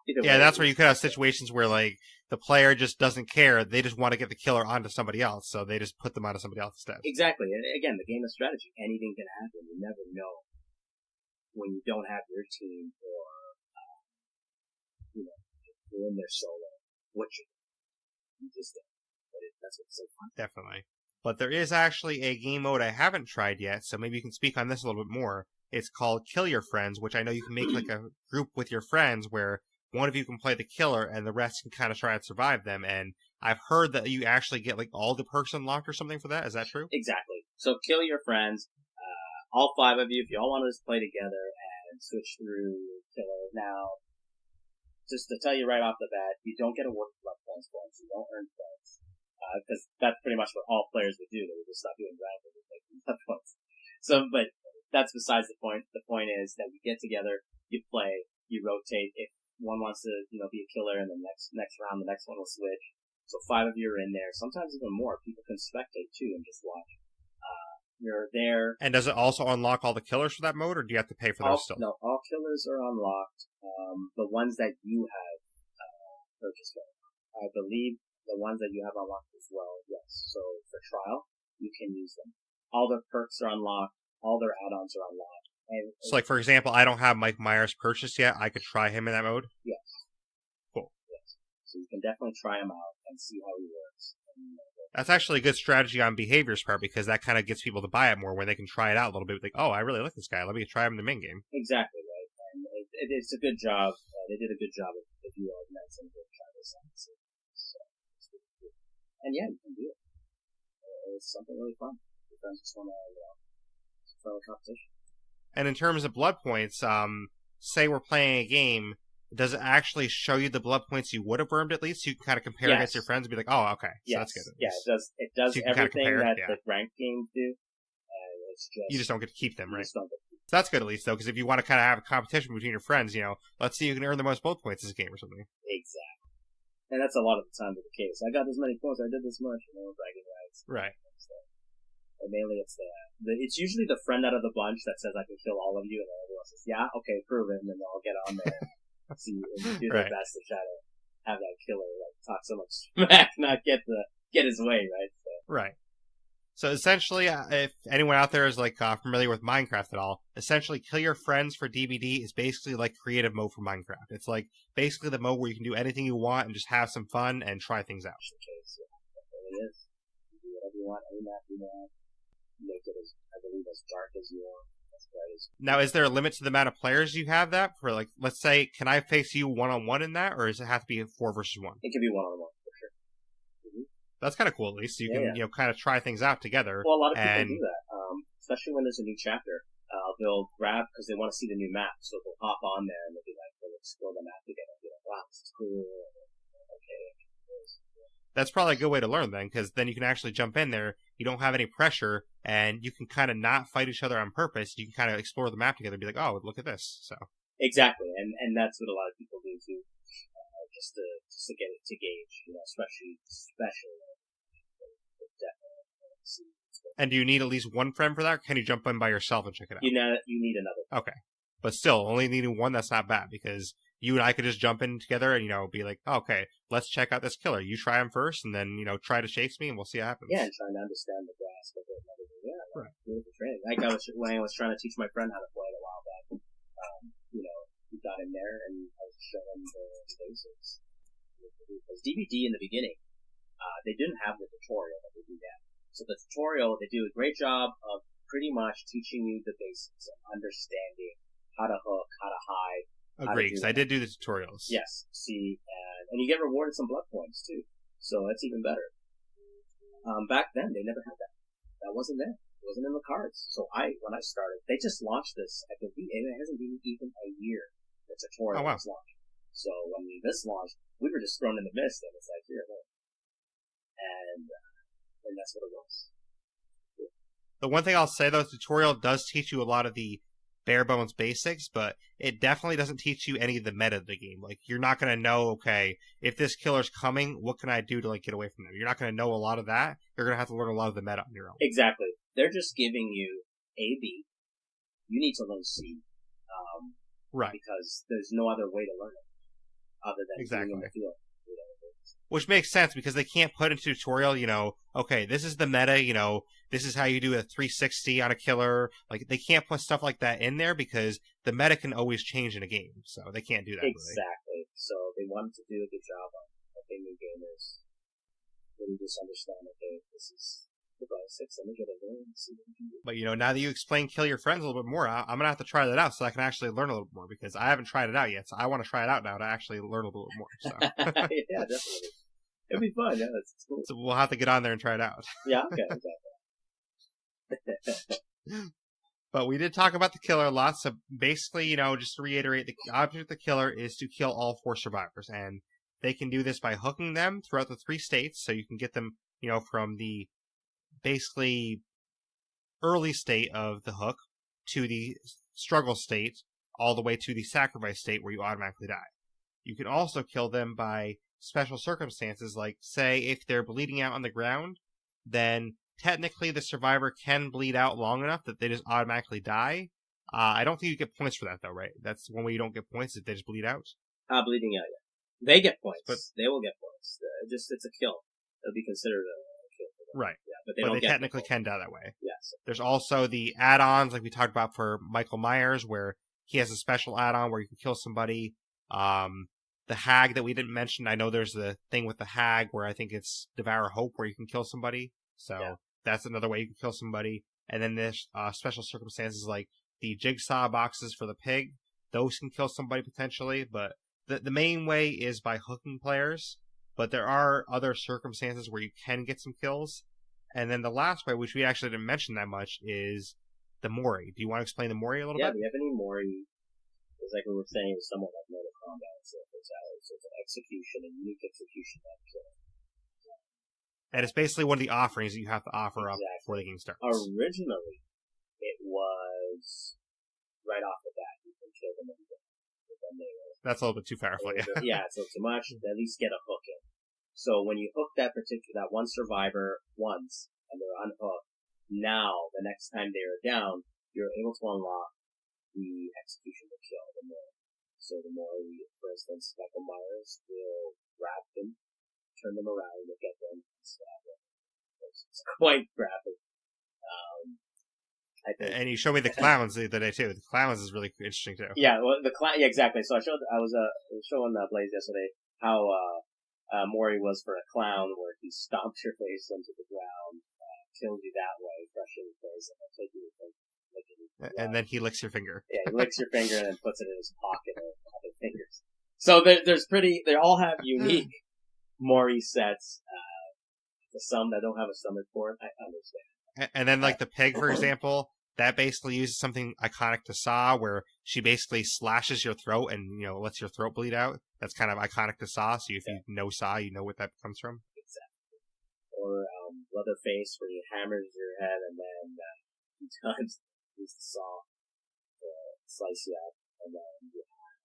But yeah, that's where you could have situations where like the player just doesn't care; they just want to get the killer onto somebody else, so they just put them onto somebody else instead. Exactly, and again, the game of strategy, anything can happen. You never know when you don't have your team, or you're in there solo. What you just don't. But that's what's so fun. Definitely. But there is actually a game mode I haven't tried yet, so maybe you can speak on this a little bit more. It's called Kill Your Friends, which I know you can make like a group with your friends where one of you can play the killer and the rest can kind of try and survive them. And I've heard that you actually get like all the perks unlocked or something for that. Is that true? Exactly. So Kill Your Friends, all 5 of you, if you all want to just play together and switch through Killer. Now, just to tell you right off the bat, you don't get a work blood points for it. You don't earn points. Because that's pretty much what all players would do. They would just stop doing ranked and make blood points. So, but that's besides the point. The point is that you get together, you play, you rotate. If one wants to, be a killer, and the next round, the next one will switch. So 5 of you are in there. Sometimes even more. People can spectate too and just watch. You're there. And does it also unlock all the killers for that mode, or do you have to pay for those still? No, all killers are unlocked. The ones that you have purchased, I believe. The ones that you have unlocked as well, yes. So for trial, you can use them. All their perks are unlocked. All their add-ons are unlocked. And so, like for example, I don't have Mike Myers purchased yet. I could try him in that mode. Yes. Cool. Yes. So you can definitely try him out and see how he works. That's actually a good strategy on behavior's part because that kind of gets people to buy it more when they can try it out a little bit. Like, oh, I really like this guy. Let me try him in the main game. Exactly right, and it's a good job. They did a good job of you organizing to try this out. And yeah, you can do it. It's something really fun. Your friends just want to throw a competition. And in terms of blood points, say we're playing a game, does it actually show you the blood points you would have earned at least? So you can kind of compare against your friends and be like, oh, okay, so that's good. Yeah, it does. It does so everything that the ranked games do. It's just you just don't get to keep them, right? So that's good at least, though, because if you want to kind of have a competition between your friends, let's see who can earn the most blood points this game or something. Exactly. And that's a lot of the time the case. I got this many points, I did this much, bragging rights. Right. And mainly it's it's usually the friend out of the bunch that says I can kill all of you, and then everyone says, yeah, okay, prove it, and then they'll get on there and see and do their best to try to have that killer talk so much smack, not get his way, right? So. Right. So essentially, if anyone out there is familiar with Minecraft at all, essentially Kill Your Friends for DBD is basically like creative mode for Minecraft. It's like basically the mode where you can do anything you want and just have some fun and try things out. It really is. You do whatever you want, any map you want, make it as dark as you want, as bright as. Now, is there a limit to the amount of players you have that for? Like, let's say, can I face you 1-on-1 in that, or does it have to be 4 versus 1? It can be 1-on-1 for sure. Mm-hmm. That's kind of cool, at least. So you can, kind of try things out together. Well, a lot of people do that, especially when there's a new chapter. They'll grab, because they want to see the new map, so they'll hop on there and they'll be like, they'll explore the map together and be like, wow, this is cool. Okay. That's probably a good way to learn then, because then you can actually jump in there. You don't have any pressure, and you can kind of not fight each other on purpose. You can kind of explore the map together and be like, oh, look at this. So exactly, and that's what a lot of people do too, just to get it to gauge, especially. And do you need at least one friend for that, or can you jump in by yourself and check it out? You need another. Okay. But still, only needing one, that's not bad, because you and I could just jump in together and, be like, oh, okay, let's check out this killer. You try him first, and then, try to chase me, and we'll see what happens. Yeah, and trying to understand the grasp of it and everything. Yeah, right. Beautiful training. Like when I was trying to teach my friend how to play it a while back, we got in there, and I was showing him the basics. Because DVD in the beginning, they didn't have the tutorial that they do now. So the tutorial, they do a great job of pretty much teaching you the basics of understanding how to hook, how to hide. Agreed, because I did do the tutorials. Yes, see, and you get rewarded some blood points too. So that's even better. Back then, they never had that. That wasn't there. It wasn't in the cards. So when I started, they just launched this. I believe it hasn't been even a year. The tutorial was launched. So when this launched, we were just thrown in the mist, and it's like, here, look. And that's what it was. The one thing I'll say, though, the tutorial does teach you a lot of the bare bones basics, but it definitely doesn't teach you any of the meta of the game. Like, you're not going to know, okay, if this killer's coming, what can I do to, like, get away from them? You're not going to know a lot of that. You're going to have to learn a lot of the meta on your own. Exactly. They're just giving you A, B. You need to learn C. Right. Because there's no other way to learn it other than being in the field. Which makes sense, because they can't put into a tutorial, okay, this is the meta, this is how you do a 360 on a killer. Like, they can't put stuff like that in there because the meta can always change in a game, so they can't do that. Exactly. Really. So they wanted to do a good job on helping new gamers really just understand, okay, this is the Blaise 6, let me get it there and see what we can do. But, now that you explain Kill Your Friends a little bit more, I'm going to have to try that out so I can actually learn a little bit more, because I haven't tried it out yet, so I want to try it out now to actually learn a little bit more. So. Yeah, definitely. It'll be fun, yeah, it's cool. So we'll have to get on there and try it out. Yeah, okay, exactly. But we did talk about the killer a lot, so basically, just to reiterate, the object of the killer is to kill all 4 survivors, and they can do this by hooking them throughout the 3 states, so you can get them, from the basically early state of the hook to the struggle state, all the way to the sacrifice state where you automatically die. You can also kill them by special circumstances, like, say, if they're bleeding out on the ground, then technically the survivor can bleed out long enough that they just automatically die. I don't think you get points for that, though, right? That's one way you don't get points, if they just bleed out. Bleeding out, yeah. They get points. But they will get points. It's a kill. It'll be considered a kill for them. Right. Yeah, but they technically can die that way. Yes. There's also the add-ons, like we talked about for Michael Myers, where he has a special add-on where you can kill somebody. The hag that we didn't mention, I know there's the thing with the hag where I think it's Devour Hope where you can kill somebody. So that's another way you can kill somebody. And then there's special circumstances like the jigsaw boxes for the pig. Those can kill somebody potentially, but the main way is by hooking players. But there are other circumstances where you can get some kills. And then the last way, which we actually didn't mention that much, is the Mori. Do you want to explain the Mori a little bit? Yeah, do you have any Mori? It's like we were saying, it's somewhat like Mortal Kombat. So it's an execution, a unique execution that kill. And it's basically one of the offerings that you have to offer up before the game starts. Originally, it was right off the bat. You can kill them That's a little bit too far for you. Yeah, it's a little too much. At least get a hook in. So when you hook that one survivor once, and they're unhooked, now, the next time they are down, you're able to unlock the execution to kill the more. So the more, for instance, Michael Myers will grab them, turn them around, look at them, and stab them. It's quite graphic. I think. And you showed me the clowns the other day too. The clowns is really interesting too. Yeah, well, yeah, exactly. So I was showing Blaise yesterday how Mori was for a clown, where he stomps your face into the ground, kills you that way, crushing your face, and then taking your face. And then he licks your finger. Yeah, he licks your finger and then puts it in his pocket of other fingers. So they all have unique Mori sets. For some that don't have a stomach for it, I understand. And then, like the pig, for example, that basically uses something iconic to Saw, where she basically slashes your throat and, lets your throat bleed out. That's kind of iconic to Saw, so if you know Saw, you know what that comes from. Exactly. Or Leatherface, where he hammers your head and then he does use the saw to slice you out. And then you have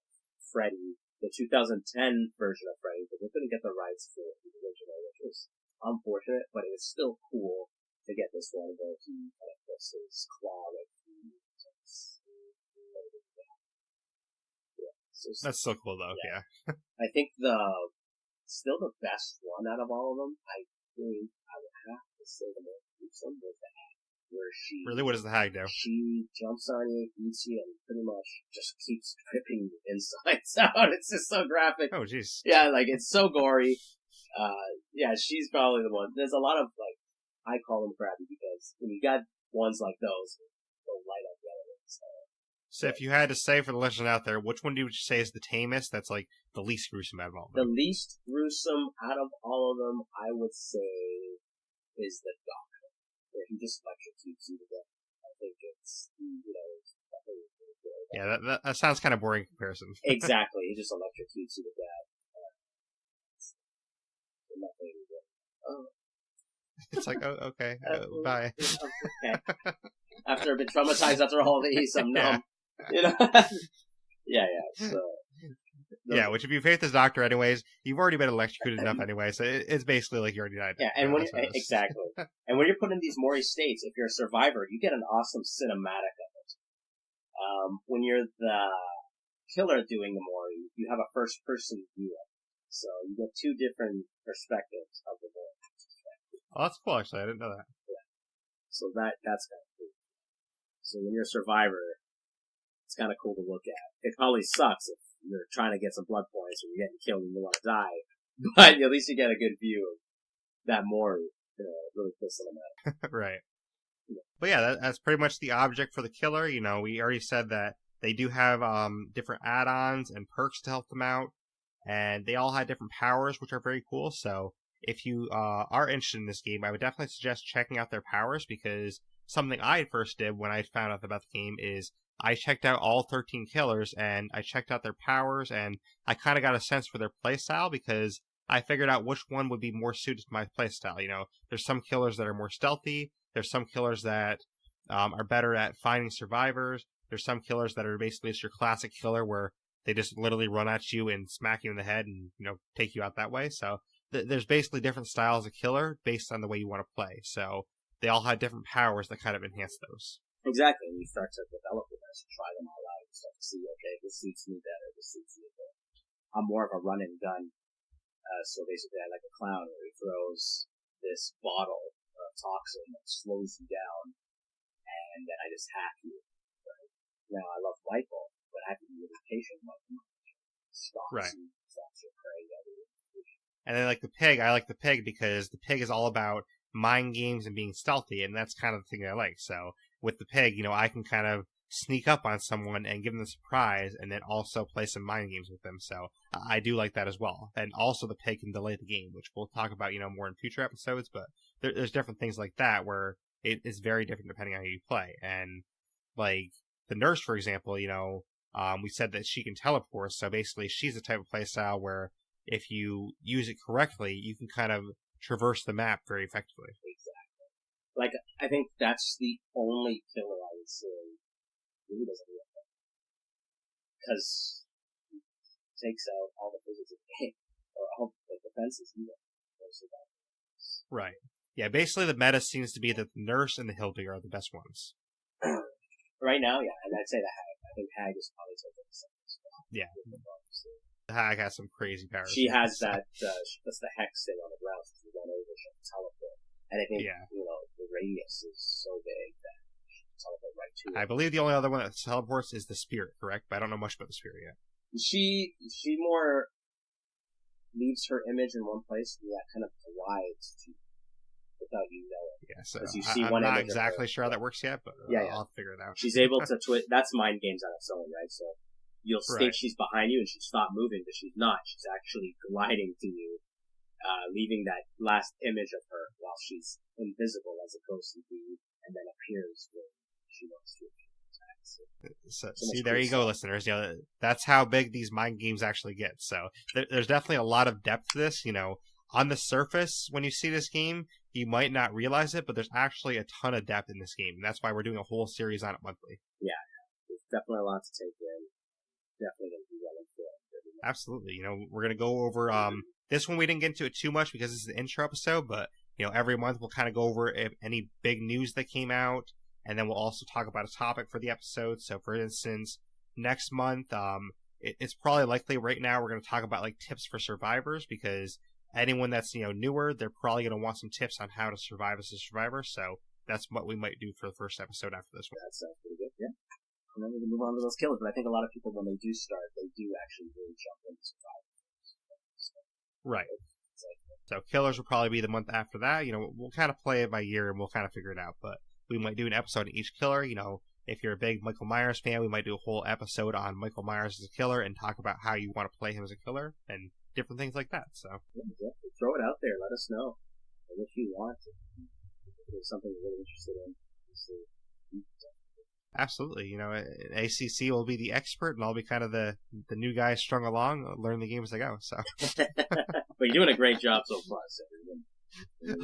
Freddy, the 2010 version of Freddy, but we couldn't get the rights for the original, which was unfortunate, but it was still cool to get this one where he kind of puts his claw like that's so cool though, yeah. I think still the best one out of all of them, I think I would have to say the most gruesome was the hag, where she... Really? What does the hag do? She jumps on you, eats you, and pretty much just keeps ripping you insides out. It's just so graphic. Oh, jeez. Yeah, like, it's so gory. Yeah, she's probably the one. There's a lot of, like, I call them crappy because when you got ones like those, they'll light up the other ones. So if you had to say for the listeners out there, which one would you say is the tamest? That's like the least gruesome out of all of them. The least gruesome out of all of them, I would say, is the doctor, where he just electrocutes you to death. I think it's, it's definitely really good. Yeah, that sounds kind of boring in comparison. Exactly, he just electrocutes you to death. It's like, oh, okay, bye. Okay. After I've been traumatized after all these, I'm numb. You know? Yeah. So, yeah, which if you faith this doctor anyways, you've already been electrocuted enough anyway, so it's basically like you already died. Yeah, and exactly. And when you're put in these Mori states, if you're a survivor, you get an awesome cinematic of it. When you're the killer doing the Mori, you have a first-person view of it. So you get two different perspectives of the Mori. Oh, that's cool, actually. I didn't know that. Yeah. So that's kind of cool. So when you're a survivor, it's kind of cool to look at. It probably sucks if you're trying to get some blood points or you're getting killed and you want to die, but at least you get a good view of that Mori. Really cool cinematic. Right. But yeah, that's pretty much the object for the killer. You know, we already said that they do have different add-ons and perks to help them out, and they all have different powers, which are very cool. So if you are interested in this game, I would definitely suggest checking out their powers, because something I first did when I found out about the game is I checked out all 13 killers, and I checked out their powers, and I kind of got a sense for their playstyle, because I figured out which one would be more suited to my playstyle. You know, there's some killers that are more stealthy. There's some killers that are better at finding survivors. There's some killers that are basically just your classic killer where they just literally run at you and smack you in the head and, you know, take you out that way. So there's basically different styles of killer based on the way you want to play. So they all have different powers that kind of enhance those. Exactly. And you start to develop with this, try them all out. You start to see, okay, this suits me better, this suits me better. I'm more of a run and gun. So basically I like a clown where he throws this bottle of toxin that slows you down, and then I just hack you. Right? Now I love Michael, but I have to be really patient with him. Stops your prey. And then like the pig, I like the pig because the pig is all about mind games and being stealthy, and that's kind of the thing I like. So with the pig, you know, I can kind of sneak up on someone and give them a surprise, and then also play some mind games with them. So I do like that as well. And also the pig can delay the game, which we'll talk about, you know, more in future episodes. But there's different things like that where it is very different depending on how you play. And like the nurse, for example, you know, we said that she can teleport. So basically, she's the type of play style where if you use it correctly, you can kind of traverse the map very effectively. Exactly. Like, I think that's the only killer I would say really doesn't do it. Because it takes out all the physics of the game, or all the defenses either. Right. Yeah, basically the meta seems to be that the nurse and the Hildy are the best ones. Right now, yeah, and I'd say the Hag. I think Hag is probably taking the second spot. Yeah. The Hag has some crazy powers. She has that, that's the hex thing on the ground, so she run over, she can teleport. And I think, you know, the radius is so big that she can teleport right to it. I believe the only other one that teleports is the spirit, correct? But I don't know much about the spirit yet. She more leaves her image in one place, and that kind of glides to without you knowing. Yeah, so you see I'm one not exactly sure how that works yet, but I'll figure it out. She's able to twist. That's mind games on its own, right? So you'll think she's behind you and she'll stop moving, but she's not. She's actually gliding to you, leaving that last image of her while she's invisible as opposed to being, and then appears when she wants to. So see, there you go, listeners. You know, that's how big these mind games actually get. So there's definitely a lot of depth to this. You know, on the surface, when you see this game, you might not realize it, but there's actually a ton of depth in this game. And that's why we're doing a whole series on it monthly. Yeah, there's definitely a lot to take in. Definitely going to be well informed. Absolutely. You know, we're going to go over this one. We didn't get into it too much because this is the intro episode, but you know, every month we'll kind of go over any big news that came out. And then we'll also talk about a topic for the episode. So, for instance, next month, it's probably likely right now we're going to talk about like tips for survivors, because anyone that's, you know, newer, they're probably going to want some tips on how to survive as a survivor. So that's what we might do for the first episode after this one. That sounds pretty good, yeah. And then we can move on to those killers. But I think a lot of people, when they do start, they do actually really jump into survivors. Right. So killers will probably be the month after that. You know, we'll kind of play it by year and we'll kind of figure it out. But we might do an episode on each killer. You know, if you're a big Michael Myers fan, we might do a whole episode on Michael Myers as a killer and talk about how you want to play him as a killer and different things like that. So exactly. Throw it out there. Let us know if you want. If there's something you're really interested in. Absolutely. You know, ACC will be the expert, and I'll be kind of the new guy strung along, learn the game as I go. So, but you're doing a great job so far. So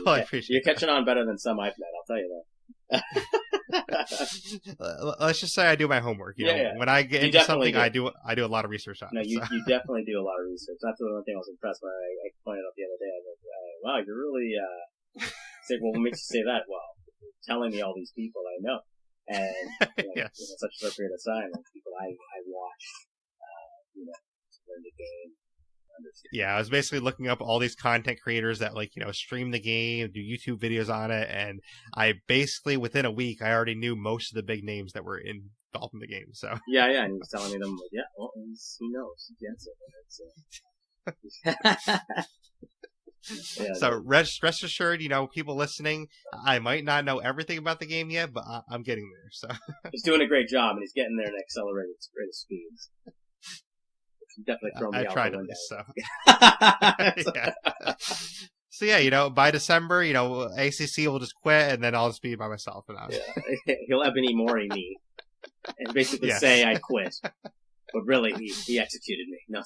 well, I appreciate you're catching on better than some I've met. I'll tell you that. Let's just say I do my homework. You know, when I get into something, I do a lot of research on it. No, you definitely do a lot of research. That's the one thing I was impressed by. I pointed out the other day. I was like, wow, you're really. Say, well, what makes you say that? Well, telling me all these people I know, and yes. Such a short period of time, and people I watch, to learn the game. Yeah, I was basically looking up all these content creators that stream the game, do YouTube videos on it, and I basically within a week I already knew most of the big names that were involved in the game. So yeah, and he was telling me them. Well, he knows, he gets it. So rest assured, people listening, I might not know everything about the game yet, but I'm getting there. So he's doing a great job, and he's getting there at accelerated speeds. Definitely throw me out tried the window. So. Yeah. So yeah, by December, ACC will just quit, and then I'll just be by myself. And he'll Ebony Mori me, and basically say I quit, but really he executed me. No.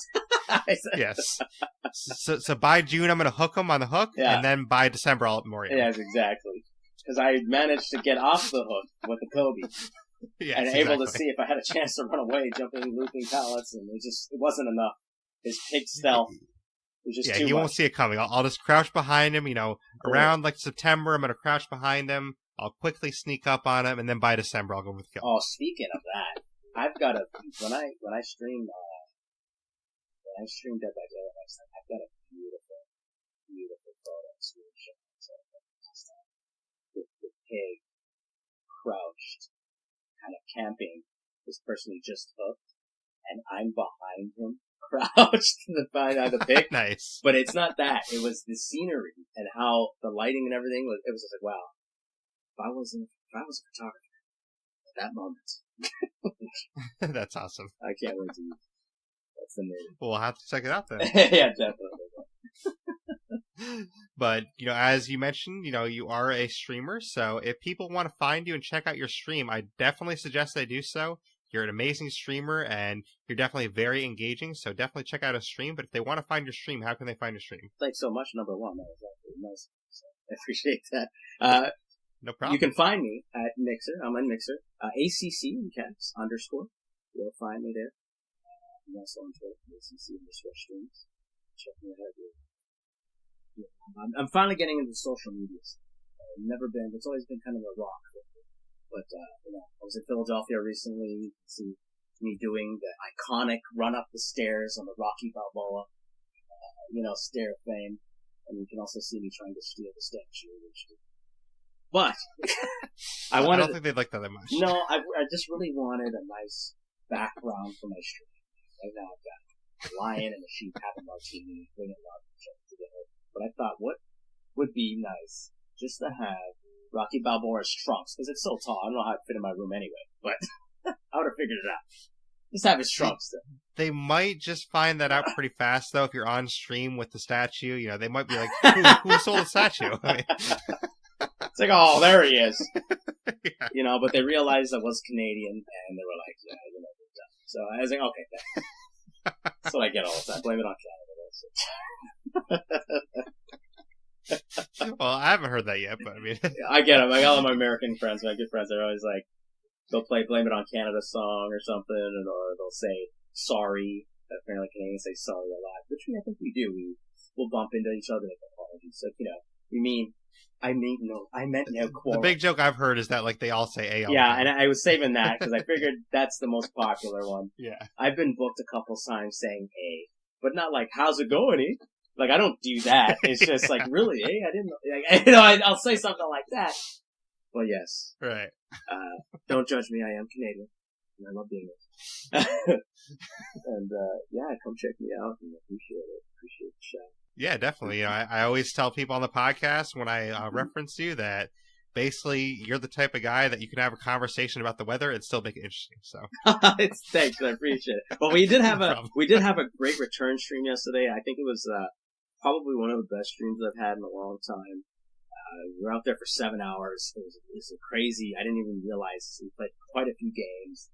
Yes. So by June I'm gonna hook him on the hook, and then by December I'll Mori him. Yes, exactly. Because I managed to get off the hook with the Kobe. Yes, and able to see if I had a chance to run away, jumping, looping pallets, and it wasn't enough. His pig stealth was just too much. Won't see it coming. I'll just crouch behind him, around like September, I'm going to crouch behind him, I'll quickly sneak up on him, and then by December I'll go with kill. Oh, speaking of that, I've got when I stream Dead by Daylight last time, I've got a beautiful photo screenshot with the pig crouched, kind of camping, this person he just hooked, and I'm behind him, crouched behind the pig. Nice. But it's not that. It was the scenery and how the lighting and everything was. It was just like, wow. If I was a photographer at that moment. That's awesome. I can't wait to use it. That's amazing. We'll have to check it out then. Yeah, definitely. But, as you mentioned, you are a streamer, so if people want to find you and check out your stream, I definitely suggest they do so. You're an amazing streamer, and you're definitely very engaging, so definitely check out a stream. But if they want to find your stream, how can they find your stream? Thanks so much, number one. That was actually nice. So I appreciate that. No problem. You can find me at Mixer. I'm on Mixer. ACC in caps _ You'll find me there. I'm also on Twitter, ACC_streams. Check me out. I'm finally getting into social media. It's always been kind of a rock for me. But, I was in Philadelphia recently. You can see me doing the iconic run up the stairs on the Rocky Balboa, stair of fame. And you can also see me trying to steal the statue. But, I don't think they'd like that much. No, I just really wanted a nice background for my stream. Right now I've got a lion and a sheep having martini, bringing love together. But I thought, what would be nice just to have Rocky Balboa's trunks, because it's so tall. I don't know how it fit in my room anyway, but I would have figured it out. Just have his trunks. They might just find that out pretty fast, though, if you're on stream with the statue. They might be like, who sold the statue? I mean... It's like, oh, there he is. Yeah. But they realized I was Canadian, and they were like, yeah, So I was like, okay, thanks. That's what I get all the time. Blame it on Canada. Well, I haven't heard that yet, but I mean... I get them. I got all my American friends, my good friends, they're always like, they'll play Blame It on Canada song or something, or they'll say sorry. Apparently Canadians say sorry a lot, which I think we do. We'll bump into each other with apologies. So, I meant no quarrel. The big joke I've heard is that, they all say A. Yeah, and I was saving that because I figured that's the most popular one. Yeah. I've been booked a couple times saying A, but not like, how's it going, E? I don't do that. It's just like, really, eh? I didn't know. I'll say something like that. Well, yes. Right. Don't judge me. I am Canadian. And I love being it. And, come check me out and appreciate it. Appreciate the show. Yeah, definitely. I always tell people on the podcast when I reference you that basically you're the type of guy that you can have a conversation about the weather and still make it interesting. So thanks, I appreciate it. Well, we did have a great return stream yesterday. I think it was probably one of the best streams I've had in a long time. We were out there for 7 hours. It was crazy. I didn't even realize we played quite a few games.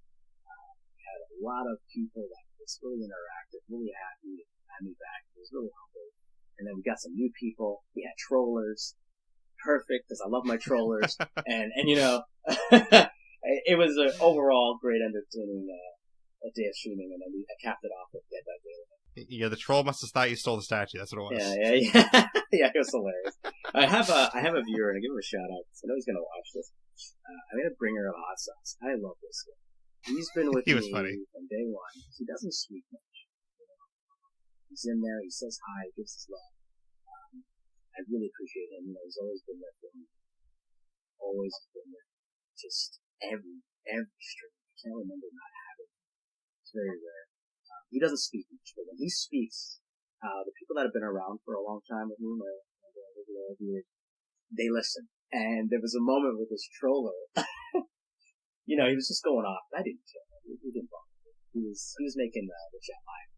We had a lot of people that was really interactive, really happy to have me back. It was really humble. And then we got some new people. We had trollers. Perfect, because I love my trollers. and it was an overall great entertaining a day of streaming, and then I capped it off with Dead by Daylight. Yeah, the troll must have thought you stole the statue. That's what it was. Yeah. Yeah, it was hilarious. I have a viewer, and I give him a shout out. I know he's gonna watch this. I'm gonna bring her a hot sauce. I love this guy. He's been with He me was funny. from day one. He doesn't speak much. He's in there. He says hi. Gives his love. I really appreciate him. He's always been there for me. Always been there. Just every stream. I can't remember not having him. It's very rare. He doesn't speak much, but when he speaks, the people that have been around for a long time with me, my regular viewers, they listen. And there was a moment with this troller. He was just going off. I didn't care. He didn't bother me. He was making the chat live.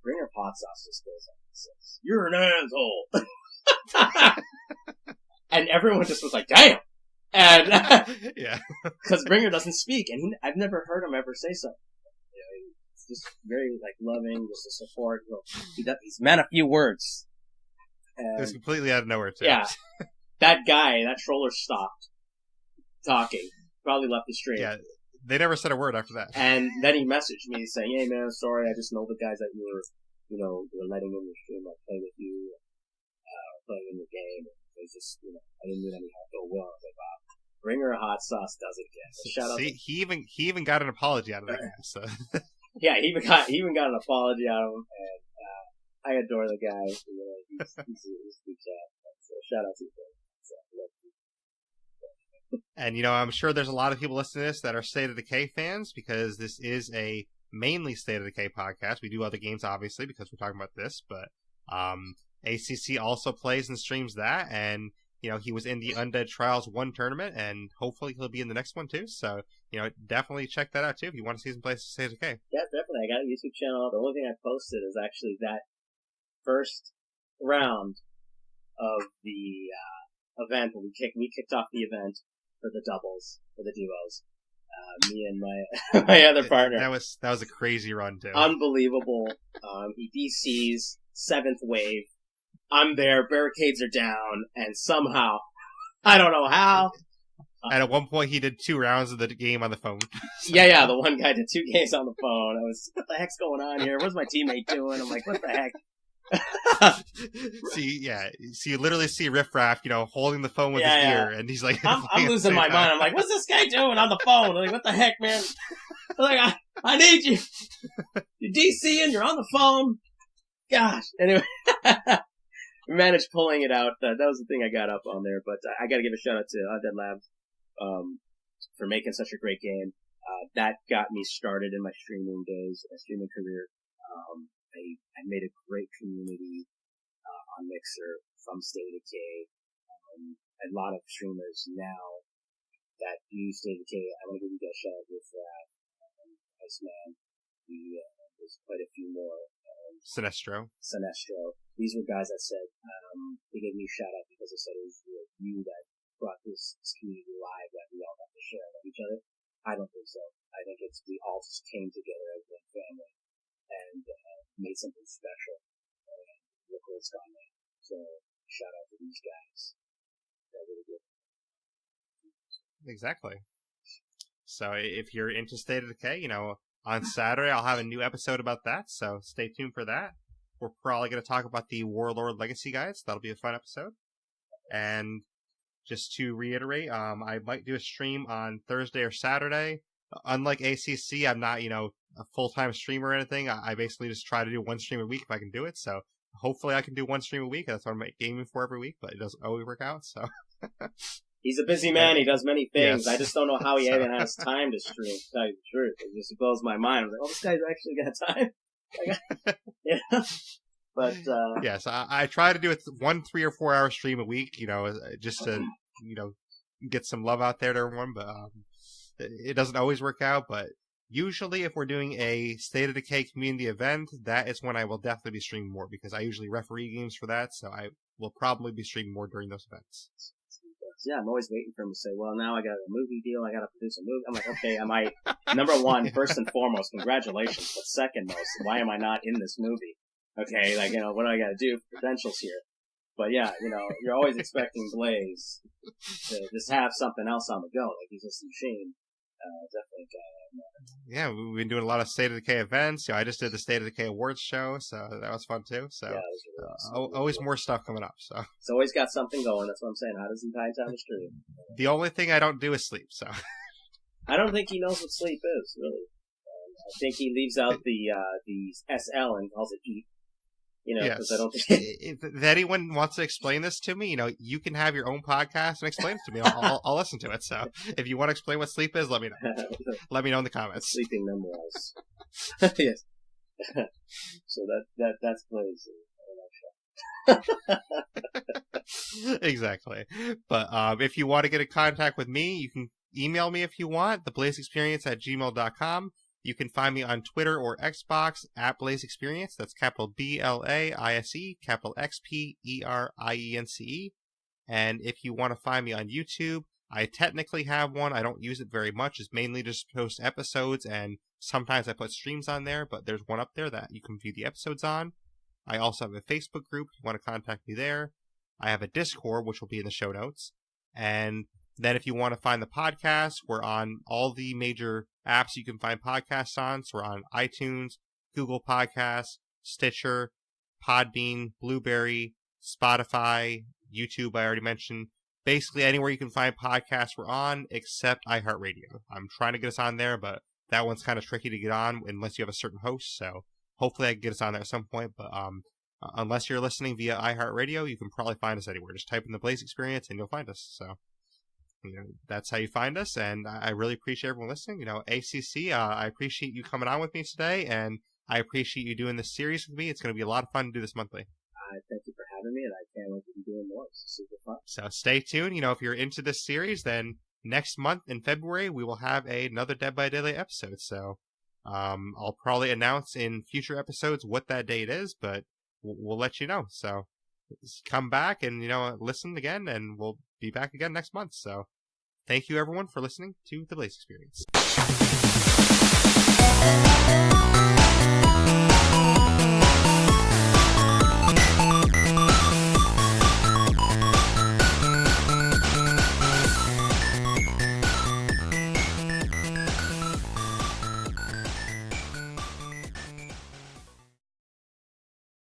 Bringer Hot Sauce just goes up and says, "You're an asshole." And everyone just was like, "Damn!" And yeah, because Bringer doesn't speak, and I've never heard him ever say something. He's just very loving, just a support. He's man a few words. It was completely out of nowhere too. Yeah, that troller stopped talking. Probably left the stream. Yeah, they never said a word after that. And then he messaged me saying, "Hey man, sorry, I just know the guys that you were letting in your stream, like play with you, playing in your game. They just, I didn't need any help. Oh well." I was like, "Wow, Bringer Hot Sauce does it again." So shout out. See, he even got an apology out of that guy. So yeah, he even got an apology out of him, and I adore the guy. He's a good cat. So shout out to you. And I'm sure there's a lot of people listening to this that are State of Decay fans, because this is a mainly State of Decay podcast. We do other games, obviously, because we're talking about this, but ACC also plays and streams that, and he was in the Undead Trials 1 tournament, and hopefully he'll be in the next one too. So definitely check that out too if you want to see some places to State of Decay. Yeah, definitely. I got a YouTube channel. The only thing I posted is actually that first round of the event when we kicked off the event for the doubles, for the duos. Me and my other partner. That was a crazy run too. Unbelievable. He DCs 7th wave. I'm there. Barricades are down, and somehow, I don't know how. And at one point, he did 2 rounds of the game on the phone. Yeah. The one guy did 2 games on the phone. I was, what the heck's going on here? What's my teammate doing? I'm like, what the heck? So you literally see Riff Raff, holding the phone with his ear, and he's like, I'm losing my mind. I'm like, what's this guy doing on the phone? I'm like, what the heck, man? I'm like, I need you. You're DCing, you're on the phone. Gosh. Anyway, we managed pulling it out. That was the thing I got up on there, but I got to give a shout out to Undead Labs for making such a great game. That got me started in my streaming days, streaming career. I made a great community on Mixer from State of Decay. A lot of streamers now that use State of Decay. I want to give you guys a shout out with Iceman. There's quite a few more. Sinestro. These were guys that said they gave me a shout out because they said it was you that brought this community alive that we all have to share with each other. I don't think so. I think we all just came together as one family and made something special. And look where it's gone now. So shout out to these guys. That really did. Exactly. So if you're into State of Decay, on Saturday I'll have a new episode about that. So stay tuned for that. We're probably going to talk about the Warlord Legacy guides. That'll be a fun episode. And just to reiterate, I might do a stream on Thursday or Saturday. Unlike ACC, I'm not, a full-time streamer or anything. I basically just try to do 1 stream a week if I can do it. So hopefully I can do 1 stream a week. That's what I'm aiming for every week, but it doesn't always work out. So he's a busy man. He does many things. Yes. I just don't know how he even has time to stream, to tell you the truth. It just blows my mind. I'm like, this guy's actually got time. Yeah. But yes, I try to do it 1 3 or 4 hour stream a week, just to get some love out there to everyone. But it doesn't always work out. But usually, if we're doing a State of Decay community event, that is when I will definitely be streaming more, because I usually referee games for that. So I will probably be streaming more during those events. Yeah, I'm always waiting for him to say, well, now I got a movie deal, I got to produce a movie. I'm like, okay, number 1, first and foremost, congratulations, but second most, why am I not in this movie? Okay, what do I got to do for credentials here? But yeah, you're always expecting Blaise to just have something else on the go. Like, he's just a machine. Definitely. Yeah, we've been doing a lot of State of Decay events. I just did the State of Decay Awards show, so that was fun too. So yeah, it was really awesome. always more stuff coming up. So it's always got something going. That's what I'm saying. How does he tie time to stream? The only thing I don't do is sleep. So I don't think he knows what sleep is, really. I think he leaves out the SL and calls it eat. Because I don't think... If anyone wants to explain this to me, you can have your own podcast and explain it to me. I'll listen to it. So if you want to explain what sleep is, let me know. Let me know in the comments. Sleeping memoirs. Yes. So that's Blaise. Exactly. But if you want to get in contact with me, you can email me if you want, theblaisexperience@gmail.com. You can find me on Twitter or Xbox at Blaise XPerience. That's capital BLAISE, capital XPERIENCE. And if you want to find me on YouTube, I technically have one. I don't use it very much. It's mainly just post episodes, and sometimes I put streams on there, but there's one up there that you can view the episodes on. I also have a Facebook group if you want to contact me there. I have a Discord, which will be in the show notes. And then if you want to find the podcast, we're on all the major apps you can find podcasts on. So we're on iTunes, Google Podcasts, Stitcher, Podbean, Blueberry, Spotify, YouTube, I already mentioned. Basically anywhere you can find podcasts we're on, except iHeartRadio. I'm trying to get us on there, but that one's kind of tricky to get on unless you have a certain host. So hopefully I can get us on there at some point. But unless you're listening via iHeartRadio, you can probably find us anywhere. Just type in the Blaise XPerience and you'll find us. So that's how you find us, and I really appreciate everyone listening. ACC, I appreciate you coming on with me today, and I appreciate you doing this series with me. It's going to be a lot of fun to do this monthly. Thank you for having me, and I can't wait to be doing more. It's super fun. So stay tuned. If you're into this series, then next month in February, we will have another Dead by Daylight episode. So I'll probably announce in future episodes what that date is, but we'll let you know. So come back and, listen again, and we'll be back again next month. So thank you, everyone, for listening to the Blaise XPerience.